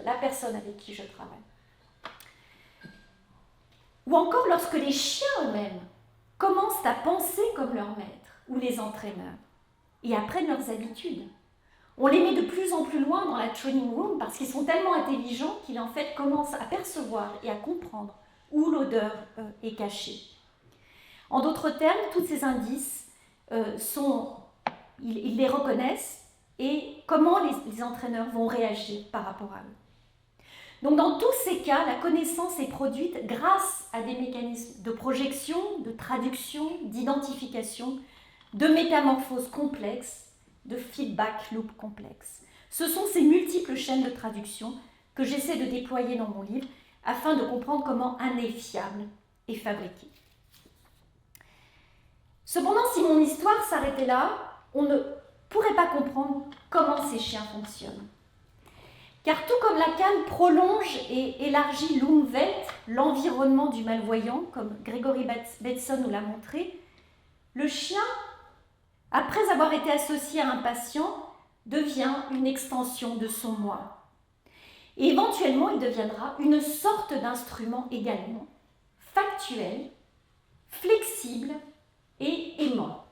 la personne avec qui je travaille. Ou encore lorsque les chiens eux-mêmes commencent à penser comme leur maître ou les entraîneurs et apprennent leurs habitudes. On les met de plus en plus loin dans la training room parce qu'ils sont tellement intelligents qu'ils en fait commencent à percevoir et à comprendre où l'odeur est cachée. En d'autres termes, tous ces indices, ils les reconnaissent et comment les entraîneurs vont réagir par rapport à eux. Donc dans tous ces cas, la connaissance est produite grâce à des mécanismes de projection, de traduction, d'identification, de métamorphose complexes, de feedback loop complexe. Ce sont ces multiples chaînes de traduction que j'essaie de déployer dans mon livre afin de comprendre comment un nez fiable est fabriqué. Cependant, si mon histoire s'arrêtait là, on ne pourrait pas comprendre comment ces chiens fonctionnent. Car tout comme Lacan prolonge et élargit l'Umwelt, l'environnement du malvoyant, comme Gregory Bateson nous l'a montré, le chien, après avoir été associé à un patient, devient une extension de son moi. Et éventuellement, il deviendra une sorte d'instrument également, factuel, flexible et aimant.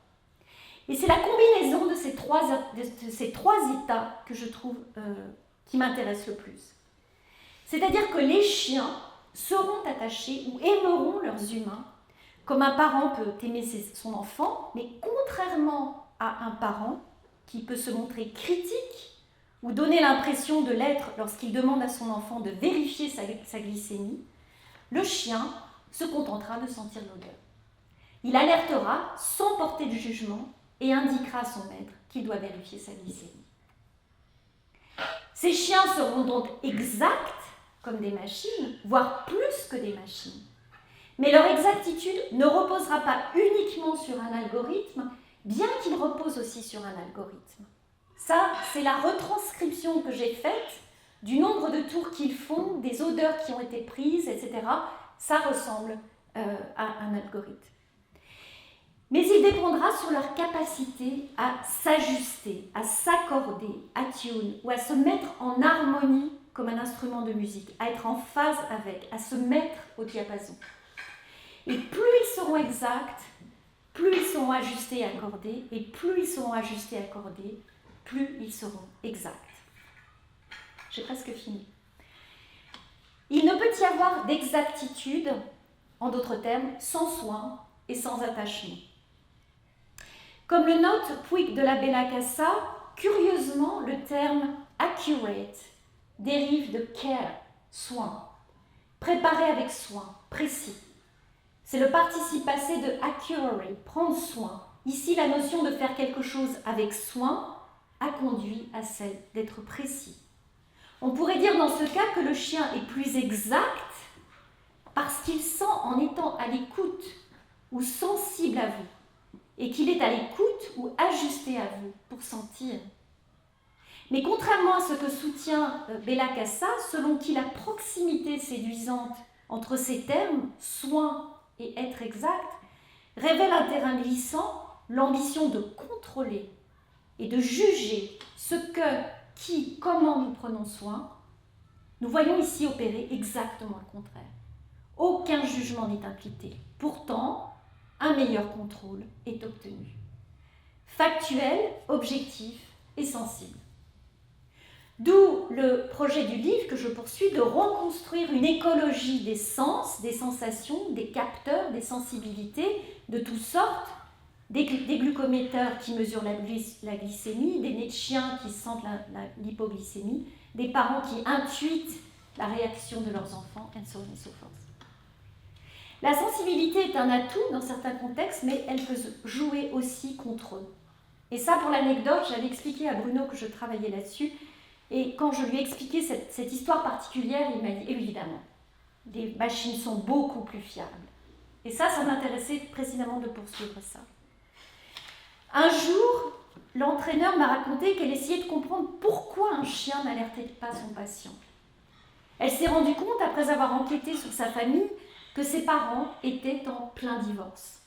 Et c'est la combinaison de ces trois états que je trouve qui m'intéresse le plus. C'est-à-dire que les chiens seront attachés ou aimeront leurs humains, comme un parent peut aimer son enfant, mais contrairement à un parent qui peut se montrer critique ou donner l'impression de l'être lorsqu'il demande à son enfant de vérifier sa glycémie, le chien se contentera de sentir l'odeur. Il alertera sans porter de jugement et indiquera à son maître qu'il doit vérifier sa glycémie. Ces chiens seront donc exacts comme des machines, voire plus que des machines. Mais leur exactitude ne reposera pas uniquement sur un algorithme, bien qu'il repose aussi sur un algorithme. Ça, c'est la retranscription que j'ai faite du nombre de tours qu'ils font, des odeurs qui ont été prises, etc. Ça ressemble à un algorithme. Mais il dépendra sur leur capacité à s'ajuster, à s'accorder, à tune, ou à se mettre en harmonie comme un instrument de musique, à être en phase avec, à se mettre au diapason. Et plus ils seront exacts, plus ils seront ajustés et accordés, et plus ils seront ajustés et accordés, plus ils seront exacts. J'ai presque fini. Il ne peut y avoir d'exactitude, en d'autres termes, sans soin et sans attachement. Comme le note Puig de la Bella Casa, curieusement, le terme accurate dérive de care, soin, préparé avec soin, précis. C'est le participe passé de accurate, prendre soin. Ici, la notion de faire quelque chose avec soin a conduit à celle d'être précis. On pourrait dire dans ce cas que le chien est plus exact parce qu'il sent en étant à l'écoute ou sensible à vous, et qu'il est à l'écoute ou ajusté à vous pour sentir. Mais contrairement à ce que soutient Bella Casa, selon qui la proximité séduisante entre ces termes, soin et être exact, révèle un terrain glissant, l'ambition de contrôler et de juger ce que, qui, comment nous prenons soin, nous voyons ici opérer exactement le contraire. Aucun jugement n'est impliqué. Pourtant, un meilleur contrôle est obtenu. Factuel, objectif et sensible. D'où le projet du livre que je poursuis de reconstruire une écologie des sens, des sensations, des capteurs, des sensibilités de toutes sortes, des glucométeurs qui mesurent la glycémie, des nez de chiens qui sentent l'hypoglycémie, des parents qui intuitent la réaction de leurs enfants, and so on and so forth. La sensibilité est un atout dans certains contextes, mais elle peut jouer aussi contre eux. Et ça, pour l'anecdote, j'avais expliqué à Bruno que je travaillais là-dessus, et quand je lui ai expliqué cette histoire particulière, il m'a dit, évidemment, les machines sont beaucoup plus fiables. Et ça m'intéressait précisément de poursuivre ça. Un jour, l'entraîneur m'a raconté qu'elle essayait de comprendre pourquoi un chien n'alertait pas son patient. Elle s'est rendue compte, après avoir enquêté sur sa famille, que ses parents étaient en plein divorce.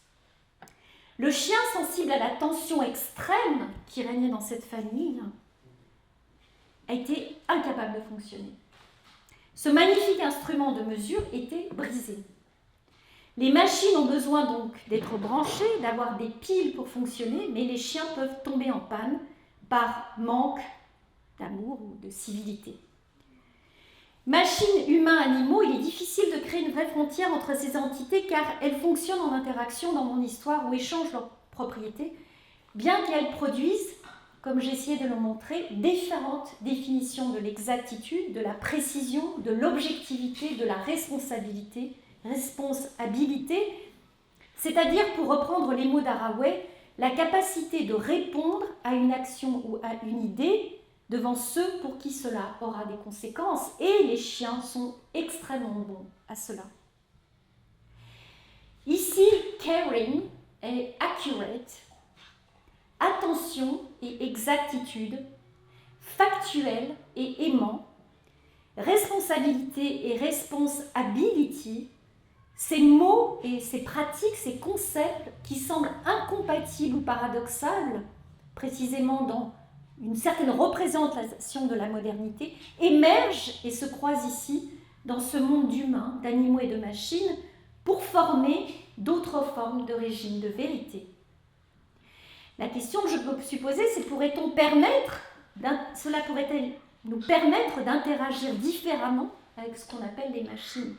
Le chien, sensible à la tension extrême qui régnait dans cette famille, a été incapable de fonctionner. Ce magnifique instrument de mesure était brisé. Les machines ont besoin donc d'être branchées, d'avoir des piles pour fonctionner, mais les chiens peuvent tomber en panne par manque d'amour ou de civilité. Machines, humains, animaux, il est difficile de créer une vraie frontière entre ces entités car elles fonctionnent en interaction dans mon histoire ou échangent leurs propriétés, bien qu'elles produisent, comme j'ai essayé de le montrer, différentes définitions de l'exactitude, de la précision, de l'objectivité, de la responsabilité, c'est-à-dire, pour reprendre les mots d'Haraway, la capacité de répondre à une action ou à une idée devant ceux pour qui cela aura des conséquences, et les chiens sont extrêmement bons à cela. Ici, caring et accurate, attention et exactitude, factuel et aimant, responsabilité et responsibility, ces mots et ces pratiques, ces concepts qui semblent incompatibles ou paradoxales, précisément dans une certaine représentation de la modernité, émergent et se croisent ici dans ce monde d'humains, d'animaux et de machines pour former d'autres formes de régime de vérité. La question que je me suis posée, c'est cela pourrait-elle nous permettre d'interagir différemment avec ce qu'on appelle des machines?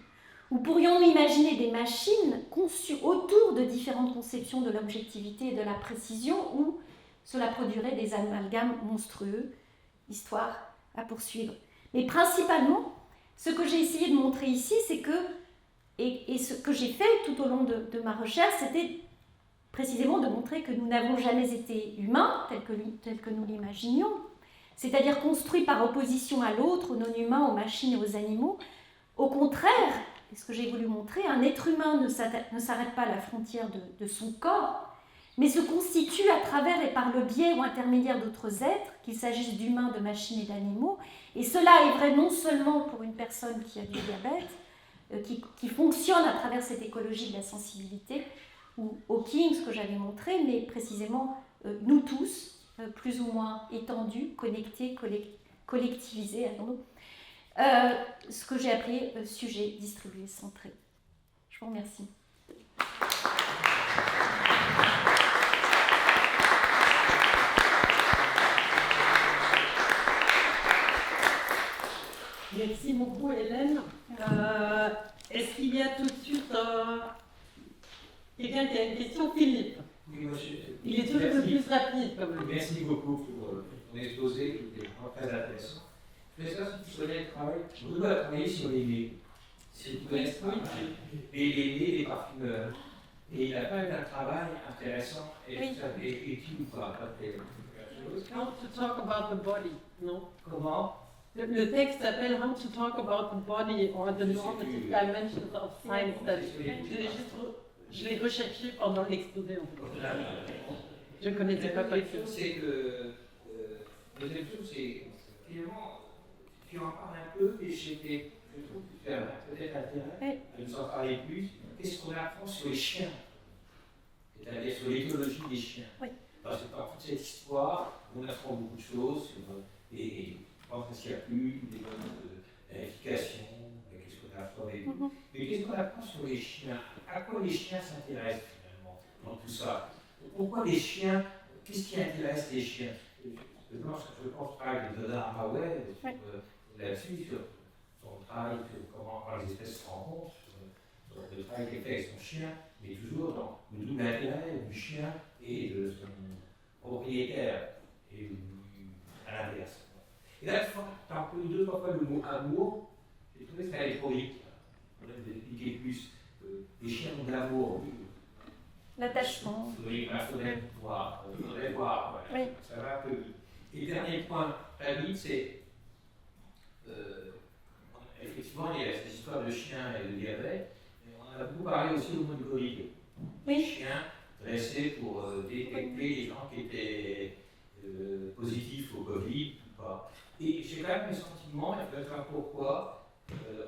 Ou pourrions-nous imaginer des machines conçues autour de différentes conceptions de l'objectivité et de la précision, ou cela produirait des amalgames monstrueux, histoire à poursuivre. Mais principalement, ce que j'ai essayé de montrer ici, c'est que, et ce que j'ai fait tout au long de ma recherche, c'était précisément de montrer que nous n'avons jamais été humains, tels que nous l'imaginions, c'est-à-dire construits par opposition à l'autre, aux non-humains, aux machines et aux animaux. Au contraire, et ce que j'ai voulu montrer, un être humain ne s'arrête pas à la frontière de son corps, mais se constitue à travers et par le biais ou intermédiaire d'autres êtres, qu'il s'agisse d'humains, de machines et d'animaux. Et cela est vrai non seulement pour une personne qui a du diabète, qui fonctionne à travers cette écologie de la sensibilité, ou Hawking, ce que j'avais montré, mais précisément nous tous, plus ou moins étendus, connectés, collectivisés, ce que j'ai appelé sujet distribué centré. Je vous remercie. Merci beaucoup, Hélène. Est-ce qu'il y a tout de suite quelqu'un qui a une question? Philippe. Oui, moi, Il est toujours un peu plus rapide, quand même. Merci beaucoup pour ton exposé, qui était vraiment très intéressant. Je voulais savoir si tu connais le travail. Bruno a travaillé sur les laits. Si tu connais ce travail, les laits, les parfumeurs. Et il a fait un travail intéressant. Et Oui. ça avait écrit ou pas quelque chose. How to talk about the body, non? Comment? Le texte s'appelle How to talk about the body or the normative dimensions of science study. Je l'ai recherché pendant l'exposé, en fait. Je ne connaissais pas La deuxième chose, c'est que deuxième chose, c'est finalement, tu en parles un peu, et je trouve que tu as peut-être intérêt à nous en parler plus. Qu'est-ce qu'on apprend sur les chiens? C'est-à-dire sur l'éthologie des chiens. Oui. Parce que par toute cette histoire, on apprend beaucoup de choses sur et je pense qu'il n'y a plus des bonnes vérifications, qu'est-ce qu'on apprend et tout. Mais qu'est-ce qu'on apprend sur les chiens? À quoi les chiens s'intéressent finalement dans tout ça? Pourquoi les chiens? Qu'est-ce qui intéresse les chiens? Je pense par exemple de Donna Haraway là-dessus, sur son travail, sur comment les espèces se rencontrent, sur le travail qu'elle fait avec son chien, mais toujours dans le double intérêt du chien et de son propriétaire, et à l'inverse. Et là, tu as employé 2 ou 3 fois le mot amour. J'ai trouvé que ça allait trop vite. On va expliquer plus. Les chiens ont de l'amour. L'attachement. Oui, il faudrait voir. Oui. Ça va un peu vite. Et le dernier point, très vite, c'est effectivement, il y a cette histoire de chiens et de diabète. Mais on a beaucoup parlé aussi au moment du Covid. Oui. Les chiens dressés pour détecter les gens qui étaient positifs au Covid ou pas. Et j'ai quand même le sentiment, et peut-être savoir pourquoi,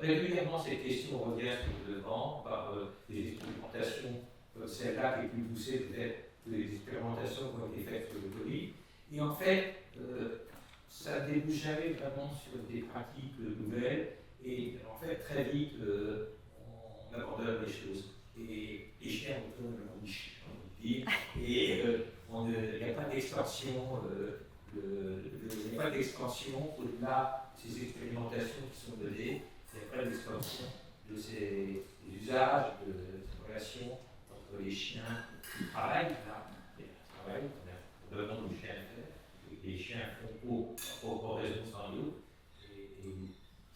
régulièrement ces questions reviennent sur le devant par des expérimentations, celle-là qui est plus poussée peut-être que les expérimentations qui ont été faites sur le Covid. Et en fait, ça ne débouche jamais vraiment sur des pratiques nouvelles. Et en fait, très vite, on abandonne les choses. Et les chiens retournent dans le chien, on dit. Et il n'y a pas d'extension. Il n'y a pas d'extension au-delà de ces expérimentations qui sont menées. Il n'y a pas d'extension de ces usages, de cette relation entre les chiens qui travaillent. On a vraiment du chien à faire. Et les chiens font pour raison sans doute. Et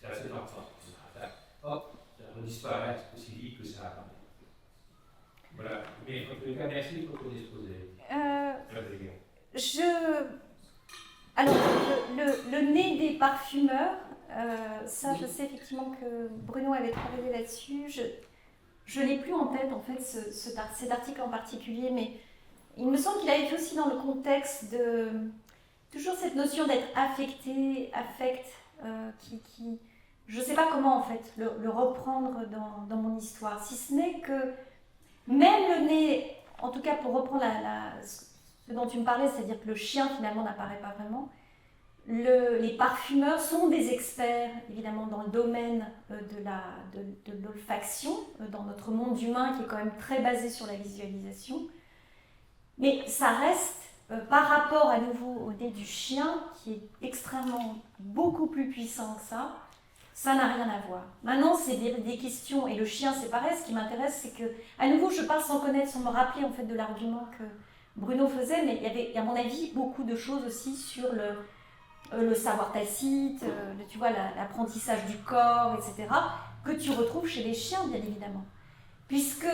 c'est assez important. Hop, ça disparaît aussi vite que ça apparaît. Voilà. Mais en tout cas, merci pour ton exposé. Alors, le nez des parfumeurs, ça, je sais effectivement que Bruno avait travaillé là-dessus. Je n'ai plus en tête, en fait, cet article en particulier, mais il me semble qu'il avait fait aussi dans le contexte de toujours cette notion d'être affecté, affect, qui je ne sais pas comment, en fait, le reprendre dans mon histoire, si ce n'est que même le nez, en tout cas pour reprendre ce dont tu me parlais, c'est-à-dire que le chien finalement n'apparaît pas vraiment, les parfumeurs sont des experts évidemment dans le domaine de l'olfaction, dans notre monde humain qui est quand même très basé sur la visualisation, mais ça reste par rapport à nouveau au nez du chien qui est extrêmement beaucoup plus puissant que ça n'a rien à voir. Maintenant, c'est des questions, et le chien, c'est pareil, ce qui m'intéresse, c'est que, à nouveau, je parle sans connaître, sans me rappeler, en fait, de l'argument que Bruno faisait, mais il y avait, à mon avis, beaucoup de choses aussi sur le savoir tacite, tu vois, l'apprentissage du corps, etc., que tu retrouves chez les chiens, bien évidemment. Puisque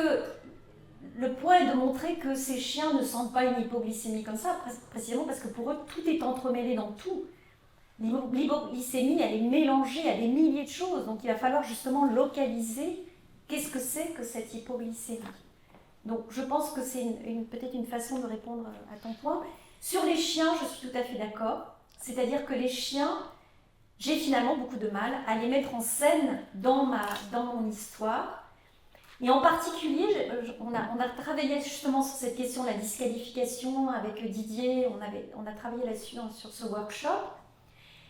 le point est de montrer que ces chiens ne sentent pas une hypoglycémie comme ça, précisément parce que pour eux, tout est entremêlé dans tout. L'hypoglycémie, elle est mélangée à des milliers de choses, donc il va falloir justement localiser qu'est-ce que c'est que cette hypoglycémie. Donc je pense que c'est peut-être une façon de répondre à ton point. Sur les chiens, je suis tout à fait d'accord. C'est-à-dire que les chiens, j'ai finalement beaucoup de mal à les mettre en scène dans mon histoire. Et en particulier, on a travaillé justement sur cette question de la disqualification avec Didier, on a travaillé là-dessus sur ce workshop.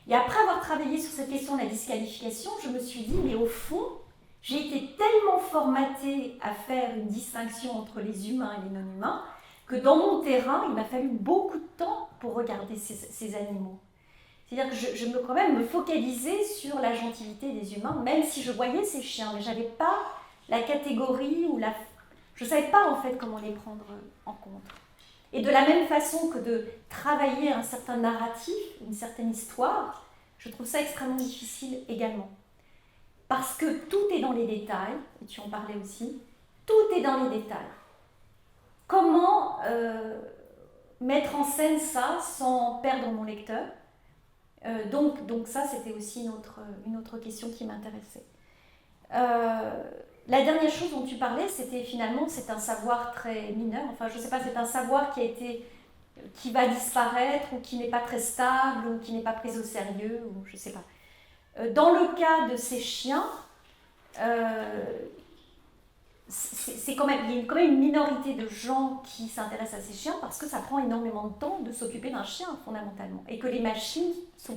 Et après avoir travaillé sur cette question de la disqualification, je me suis dit, mais au fond, j'ai été tellement formatée à faire une distinction entre les humains et les non-humains que dans mon terrain, il m'a fallu beaucoup de temps pour regarder ces animaux. C'est-à-dire que je me quand même me focalisais sur la gentilité des humains, même si je voyais ces chiens, mais je n'avais pas la catégorie ou je ne savais pas en fait comment les prendre en compte. Et de la même façon que de travailler un certain narratif, une certaine histoire, je trouve ça extrêmement difficile également. Parce que tout est dans les détails, et tu en parlais aussi, tout est dans les détails. Comment mettre en scène ça sans perdre mon lecteur ? Donc ça, c'était aussi une autre question qui m'intéressait. La dernière chose dont tu parlais, c'était finalement, c'est un savoir très mineur, enfin je ne sais pas, c'est un savoir qui va disparaître ou qui n'est pas très stable ou qui n'est pas pris au sérieux, ou je ne sais pas. Dans le cas de ces chiens, il y a quand même une minorité de gens qui s'intéressent à ces chiens parce que ça prend énormément de temps de s'occuper d'un chien fondamentalement et que les machines sont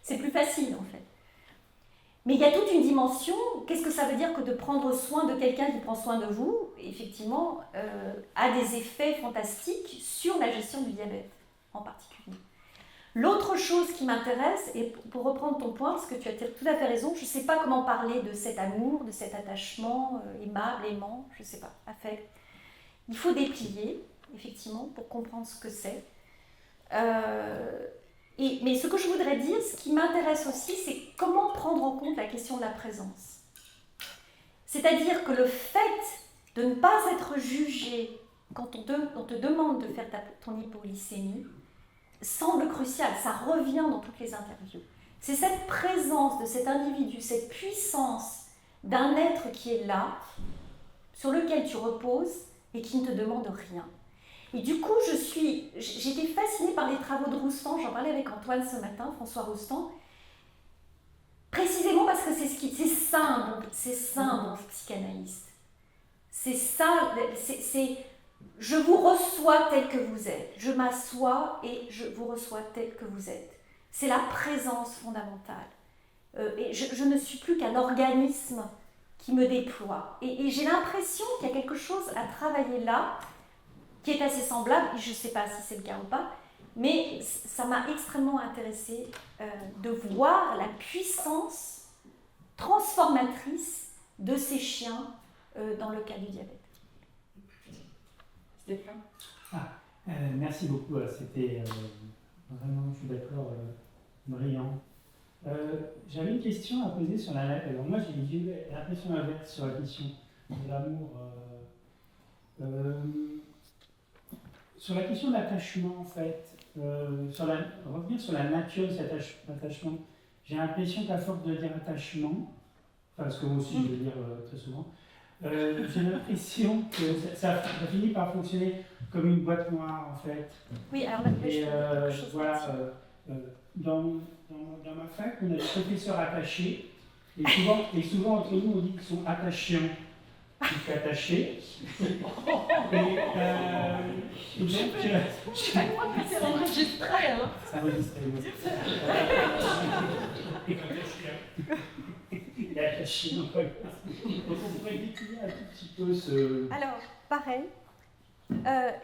c'est plus facile en fait. Mais il y a toute une dimension, qu'est-ce que ça veut dire que de prendre soin de quelqu'un qui prend soin de vous, effectivement, a des effets fantastiques sur la gestion du diabète en particulier. L'autre chose qui m'intéresse, et pour reprendre ton point, parce que tu as tout à fait raison, je ne sais pas comment parler de cet amour, de cet attachement aimable, aimant, je ne sais pas, affect. Il faut déplier, effectivement, pour comprendre ce que c'est. Mais ce que je voudrais dire, ce qui m'intéresse aussi, c'est comment prendre en compte la question de la présence. C'est-à-dire que le fait de ne pas être jugé quand on te demande de faire ton hypoglycémie semble crucial, ça revient dans toutes les interviews. C'est cette présence de cet individu, cette puissance d'un être qui est là, sur lequel tu reposes et qui ne te demande rien. Et du coup, j'étais fascinée par les travaux de Roustan, j'en parlais avec Antoine ce matin, François Roustan, précisément parce que c'est ça un bon psychanalyste. C'est ça, je vous reçois tel que vous êtes, je m'assois et je vous reçois tel que vous êtes. C'est la présence fondamentale. Et je ne suis plus qu'un organisme qui me déploie. Et j'ai l'impression qu'il y a quelque chose à travailler là, qui est assez semblable, et je ne sais pas si c'est le cas ou pas, mais ça m'a extrêmement intéressée de voir la puissance transformatrice de ces chiens dans le cas du diabète. Stéphane ? Merci beaucoup, c'était vraiment, je suis d'accord, brillant. J'avais une question à poser sur alors moi j'ai eu l'impression inverse sur la question de l'amour. Sur la question de l'attachement, en fait, revenir sur la nature de cet attachement, j'ai l'impression qu'à force de dire attachement, parce que moi aussi je le dire très souvent, j'ai l'impression que ça finit par fonctionner comme une boîte noire, en fait. Oui, alors là, et voilà, dans ma fac, on a des professeurs attachés, et souvent entre nous on dit qu'ils sont attachants. Tout attaché. Et donc, c'est enregistré, hein. c'est enregistré. Et quand il est attaché, donc on pourrait décrire un tout petit peu ce... Alors, pareil,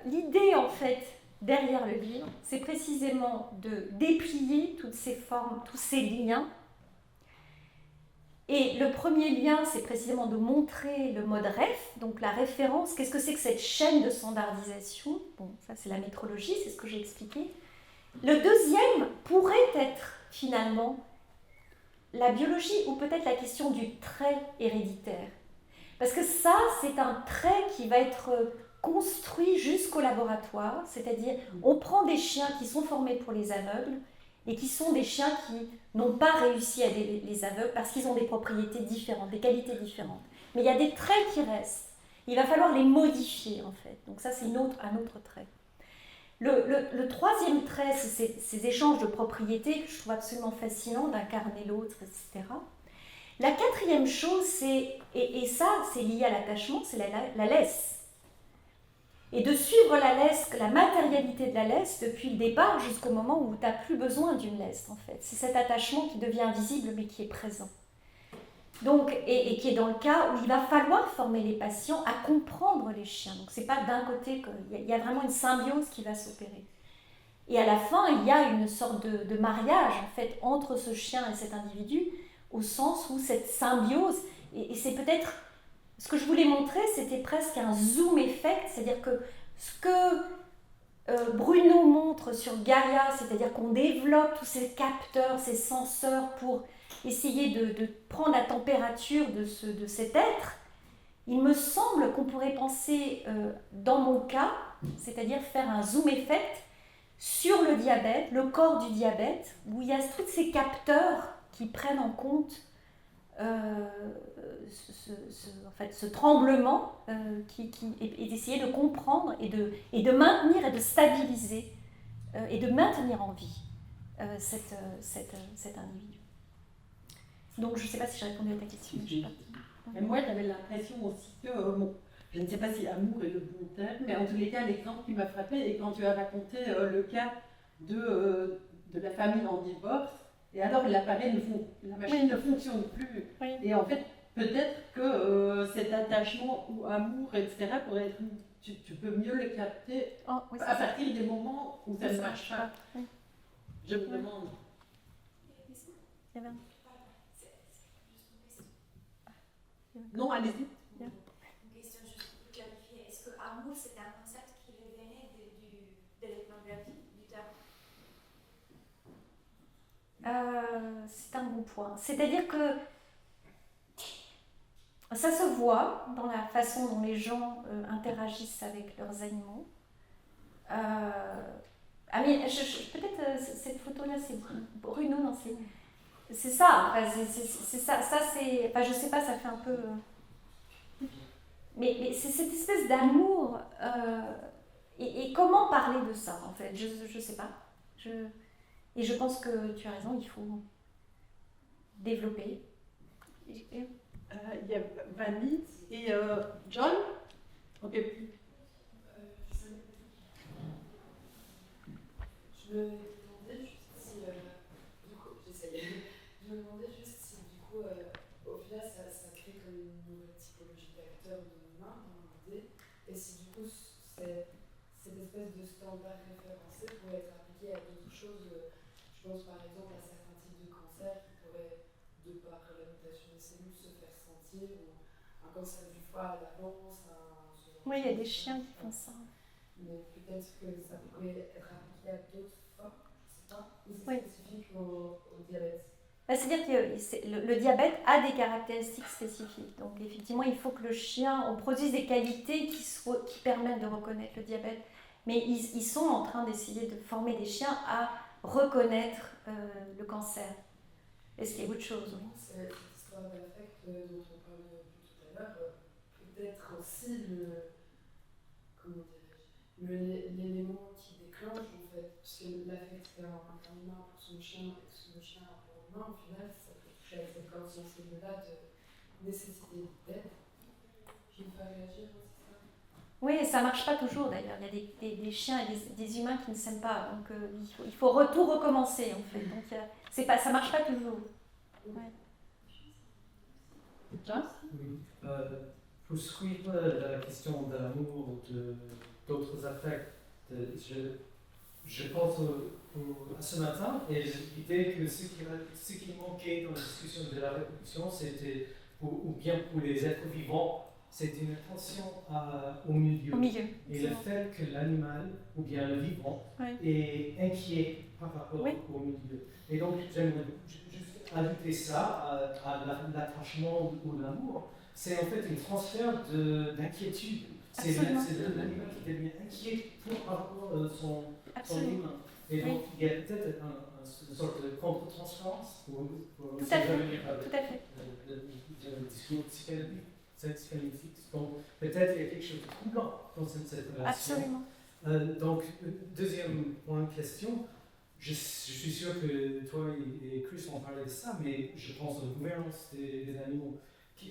l'idée en fait derrière le livre, c'est précisément de déplier toutes ces formes, tous ces liens, Et le premier lien, c'est précisément de montrer le mode REF, donc la référence. Qu'est-ce que c'est que cette chaîne de standardisation? Bon, ça c'est la métrologie, c'est ce que j'ai expliqué. Le deuxième pourrait être finalement la biologie ou peut-être la question du trait héréditaire. Parce que ça, c'est un trait qui va être construit jusqu'au laboratoire, c'est-à-dire on prend des chiens qui sont formés pour les aveugles et qui sont des chiens qui n'ont pas réussi à aider les aveugles parce qu'ils ont des propriétés différentes, des qualités différentes. Mais il y a des traits qui restent. Il va falloir les modifier en fait. Donc ça, c'est un autre trait. Le troisième trait, c'est ces échanges de propriétés que je trouve absolument fascinants, d'incarner l'autre, etc. La quatrième chose, et ça, c'est lié à l'attachement, c'est la laisse. Et de suivre la laisse, la matérialité de la laisse depuis le départ jusqu'au moment où tu n'as plus besoin d'une laisse, en fait. C'est cet attachement qui devient invisible, mais qui est présent. Donc, et qui est dans le cas où il va falloir former les patients à comprendre les chiens. Donc, ce n'est pas d'un côté qu'il y a vraiment une symbiose qui va s'opérer. Et à la fin, il y a une sorte de mariage, en fait, entre ce chien et cet individu, au sens où cette symbiose, et c'est peut-être... Ce que je voulais montrer, c'était presque un zoom effect, c'est-à-dire que ce que Bruno montre sur Gaia, c'est-à-dire qu'on développe tous ces capteurs, ces senseurs pour essayer de prendre la température de cet être, il me semble qu'on pourrait penser, dans mon cas, c'est-à-dire faire un zoom effect sur le diabète, le corps du diabète, où il y a tous ces capteurs qui prennent en compte ce tremblement et d'essayer de comprendre et de maintenir et de stabiliser et de maintenir en vie cet individu. Donc je ne sais pas si j'ai répondu à ta question. Mais moi j'avais l'impression aussi que, je ne sais pas si amour est le bon terme, mais en tous les cas l'exemple qui m'a frappé, et quand tu as raconté le cas de la famille en divorce, et alors l'appareil la machine ne fonctionne plus. Oui. Et en fait, peut-être que cet attachement ou amour, etc., pourrait être, tu peux mieux le capter Oh, oui, à partir des moments où ça ne marche pas. Oui. Je me demande. Il y avait un... Non, allez-y. Une question juste pour clarifier. Est-ce que amour, c'est un concept qui revenait de l'ethnographie du terme? C'est un bon point. C'est-à-dire que ça se voit dans la façon dont les gens interagissent avec leurs animaux. Mais peut-être cette photo-là, c'est Bruno, non, c'est ça. Enfin, c'est ça. Ça, c'est. Enfin, je sais pas, ça fait un peu. Mais c'est cette espèce d'amour. Et comment parler de ça, en fait? Je sais pas. Et je pense que tu as raison, il faut développer. Il y a Vanny et John. Ok. Je me demandais juste si, du coup, je me demandais juste si, du coup, au final, ça crée comme une nouvelle typologie d'acteurs de l'humain dans l'idée, et si du coup, cette espèce de standard référencé pourrait être appliqué à d'autres choses. Je pense par exemple à certains types de cancers qui pourraient, de par la mutation des cellules, se faire sentir, ou un cancer du foie à l'avance. Oui, il y a des chiens qui font ça. Mais peut-être que ça pourrait être appliqué à d'autres formes, je ne sais pas, ou c'est Oui. spécifique au diabète. C'est-à-dire que le diabète a des caractéristiques spécifiques. Donc effectivement, il faut que le chien, on produise des qualités qui permettent de reconnaître le diabète. Mais ils sont en train d'essayer de former des chiens à reconnaître le cancer. Est-ce qu'il y a autre chose? Oui. Cette histoire d'affect dont on parlait tout à l'heure, peut-être aussi l'élément qui déclenche en fait, parce que l'affect c'est un humain pour son chien et son chien pour l'humain, au final ça peut toucher à cette conscience-là de nécessité d'aide. Je me fais réagir aussi ça. Oui, ça ne marche pas toujours d'ailleurs. Il y a des chiens et des humains qui ne s'aiment pas. Donc il faut tout recommencer en fait. Donc ça ne marche pas toujours. Ouais. John? Oui. Pour suivre la question de l'amour ou d'autres affects, je pense à ce matin, et l'idée que ce qui manquait dans la discussion de la reproduction, c'était, ou bien pour les êtres vivants, c'était une attention au milieu. Au milieu. Et le fait que l'animal, ou bien le vivant, Ouais. est inquiet par rapport Oui. au milieu. Et donc, j'aimerais juste ajouter ça à l'attachement ou l'amour. C'est en fait un transfert d'inquiétude. C'est Absolument. l'animal qui devient inquiet par rapport à son Absolument. humain. Et donc, Oui. il y a peut-être une sorte de contre-transférence pour Tout à fait. Tout à fait. le discours psychanalytique. Donc, peut-être il y a quelque chose de troublant dans cette relation. Absolument. Donc, deuxième point de question. Je suis sûr que toi et Chris vont parler de ça, mais je pense à la gouvernance des animaux.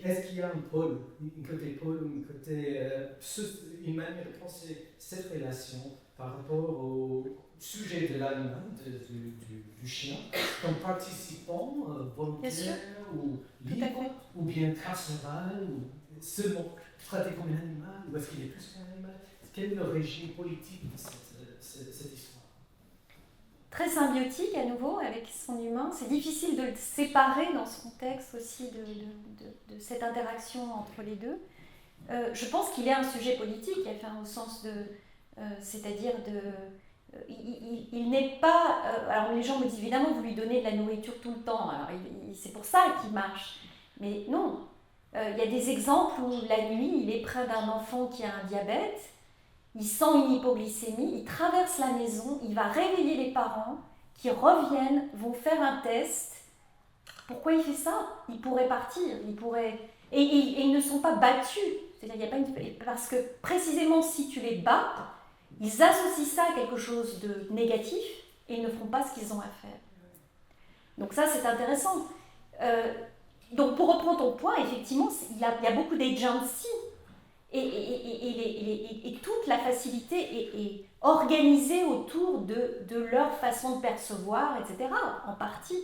Est-ce qu'il y a un pôle, un côté pôle ou un côté, une manière de penser cette relation par rapport au sujet de l'animal, du chien, comme participant volontaire ou libre, ou bien carcéral, ou seulement traité comme un animal, ou est-ce qu'il est plus qu'un animal? Quel est le régime politique de cette histoire? Très symbiotique à nouveau avec son humain. C'est difficile de le séparer dans ce contexte aussi de cette interaction entre les deux. Je pense qu'il est un sujet politique, enfin, au sens de... c'est-à-dire de... il n'est pas... alors les gens me disent évidemment vous lui donnez de la nourriture tout le temps, alors c'est pour ça qu'il marche. Mais non, il y a des exemples où la nuit il est près d'un enfant qui a un diabète, il sent une hypoglycémie, il traverse la maison, il va réveiller les parents qui reviennent, vont faire un test. Pourquoi il fait ça? Il pourrait partir, il pourrait... Et ils ne sont pas battus. C'est-à-dire, il y a pas une... Parce que précisément si tu les bats, ils associent ça à quelque chose de négatif et ils ne feront pas ce qu'ils ont à faire. Donc ça, c'est intéressant. Donc pour reprendre ton point, effectivement, il y a beaucoup d'agency. Et toute la facilité est organisée autour de leur façon de percevoir, etc., en partie.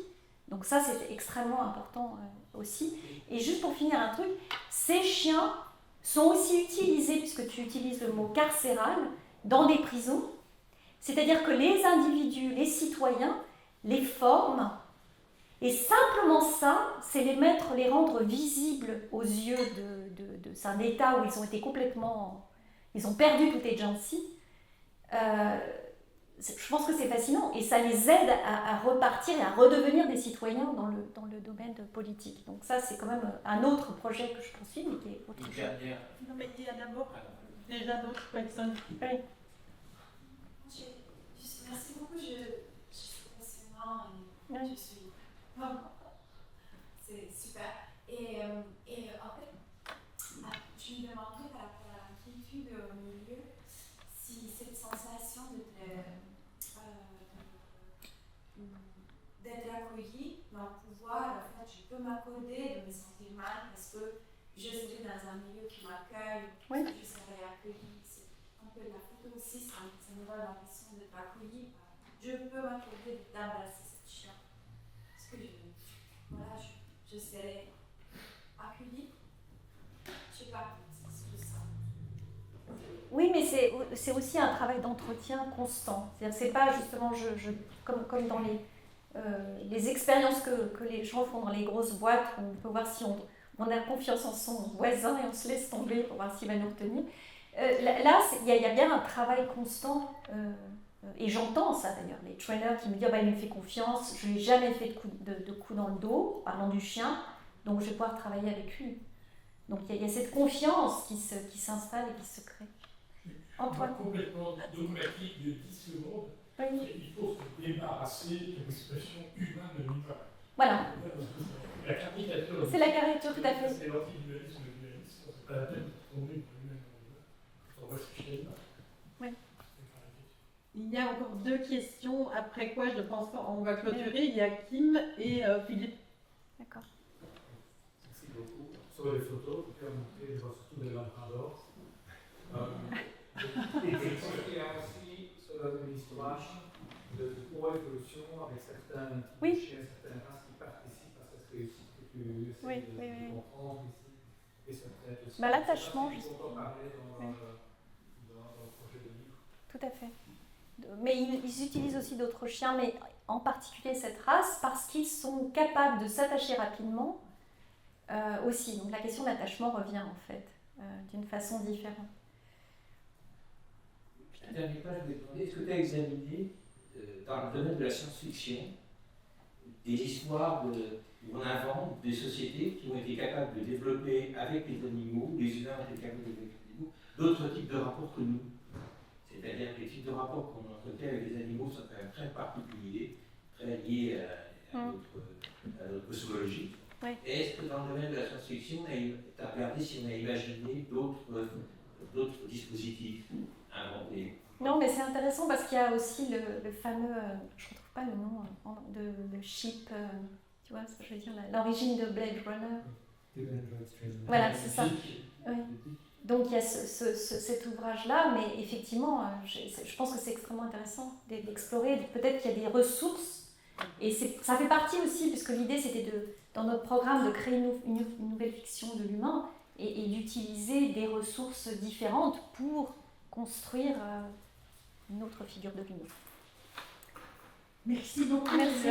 Donc ça, c'est extrêmement important aussi. Et juste pour finir un truc, ces chiens sont aussi utilisés, puisque tu utilises le mot carcéral, dans des prisons. C'est-à-dire que les individus, les citoyens, les forment. Et simplement ça, c'est les rendre visibles aux yeux c'est un état où ils ont été complètement... Ils ont perdu toute agency. Je pense que c'est fascinant et ça les aide à repartir et à redevenir des citoyens dans le domaine politique. Donc ça, c'est quand même un autre projet que je poursuis, mais qui est autre chose. Non, mais il y a d'abord déjà d'autres personnes. Oui. Merci beaucoup, je suis passionnant et Oui. je suis... C'est super. Et en fait, je me demandais par rapport à l'inquiétude au milieu, si cette sensation d'être accueilli dans le pouvoir, en fait, je peux m'accorder de me sentir mal parce que je serai dans un milieu qui m'accueille, Oui. je serai accueillie. C'est un peu la photo aussi, ça me donne l'impression d'être accueillie. Je peux m'accorder d'embrasser cette chien. Parce que je serai accueillie. Je sais pas, c'est juste ça. Oui, mais c'est aussi un travail d'entretien constant. C'est-à-dire, c'est pas justement, comme dans les expériences que les gens font dans les grosses boîtes, où on peut voir si on a confiance en son voisin et on se laisse tomber pour voir s'il va nous retenir. Là, il y a bien un travail constant, et j'entends ça d'ailleurs, les trainers qui me disent il me fait confiance, je lui ai jamais fait de coup dans le dos, parlant du chien, donc je vais pouvoir travailler avec lui. Donc il y a cette confiance qui s'installe et qui se crée. Antoine. Complètement dogmatique de 10 secondes, Oui. il faut se débarrasser de l'expression humain de l'humain. Voilà. La caricature. C'est la caricature, tout à fait. C'est l'anti-dualisme, le dualisme. C'est pas la peine de tomber dans l'humain dans l'humain. On voit ce qu'il y a là. Oui. Il y a encore deux questions, après quoi je pense qu'on va clôturer. Il y a Kim et Philippe. D'accord. Merci beaucoup. Sur les photos, vous pouvez montrer surtout des labradors. Je pense qu'il y a aussi une histoire de co-évolution avec certains Oui. chiens, certaines races qui participent à cette réussite que tu essaies de comprendre ici. Et ça peut être aussi L'attachement, on parler dans le projet de livre. Tout à fait. Mais ils utilisent aussi d'autres chiens, mais en particulier cette race, parce qu'ils sont capables de s'attacher rapidement aussi. Donc la question de l'attachement revient en fait, d'une façon différente. La dernière fois, je voulais demander, est-ce que tu as examiné, dans le domaine de la science-fiction, des histoires où on invente des sociétés qui ont été capables de développer avec les animaux, les humains ont été capables de développer avec les animaux, d'autres types de rapports que nous. C'est-à-dire que les types de rapports qu'on entretient avec les animaux sont quand même très particuliers, très liés à notre cosmologie. Oui. Est-ce que dans le domaine de la science-fiction, tu as regardé si on a imaginé d'autres dispositifs inventés? Non, mais c'est intéressant parce qu'il y a aussi le fameux, je ne retrouve pas le nom, de Ship, tu vois ce que je veux dire, l'origine de Blade Runner. Voilà, c'est ça. Oui. Donc il y a cet ouvrage-là, mais effectivement, je pense que c'est extrêmement intéressant d'explorer. Peut-être qu'il y a des ressources, et ça fait partie aussi, puisque l'idée c'était dans notre programme de créer une nouvelle fiction de l'humain et d'utiliser des ressources différentes pour construire une autre figure de l'humain. Merci beaucoup. Merci.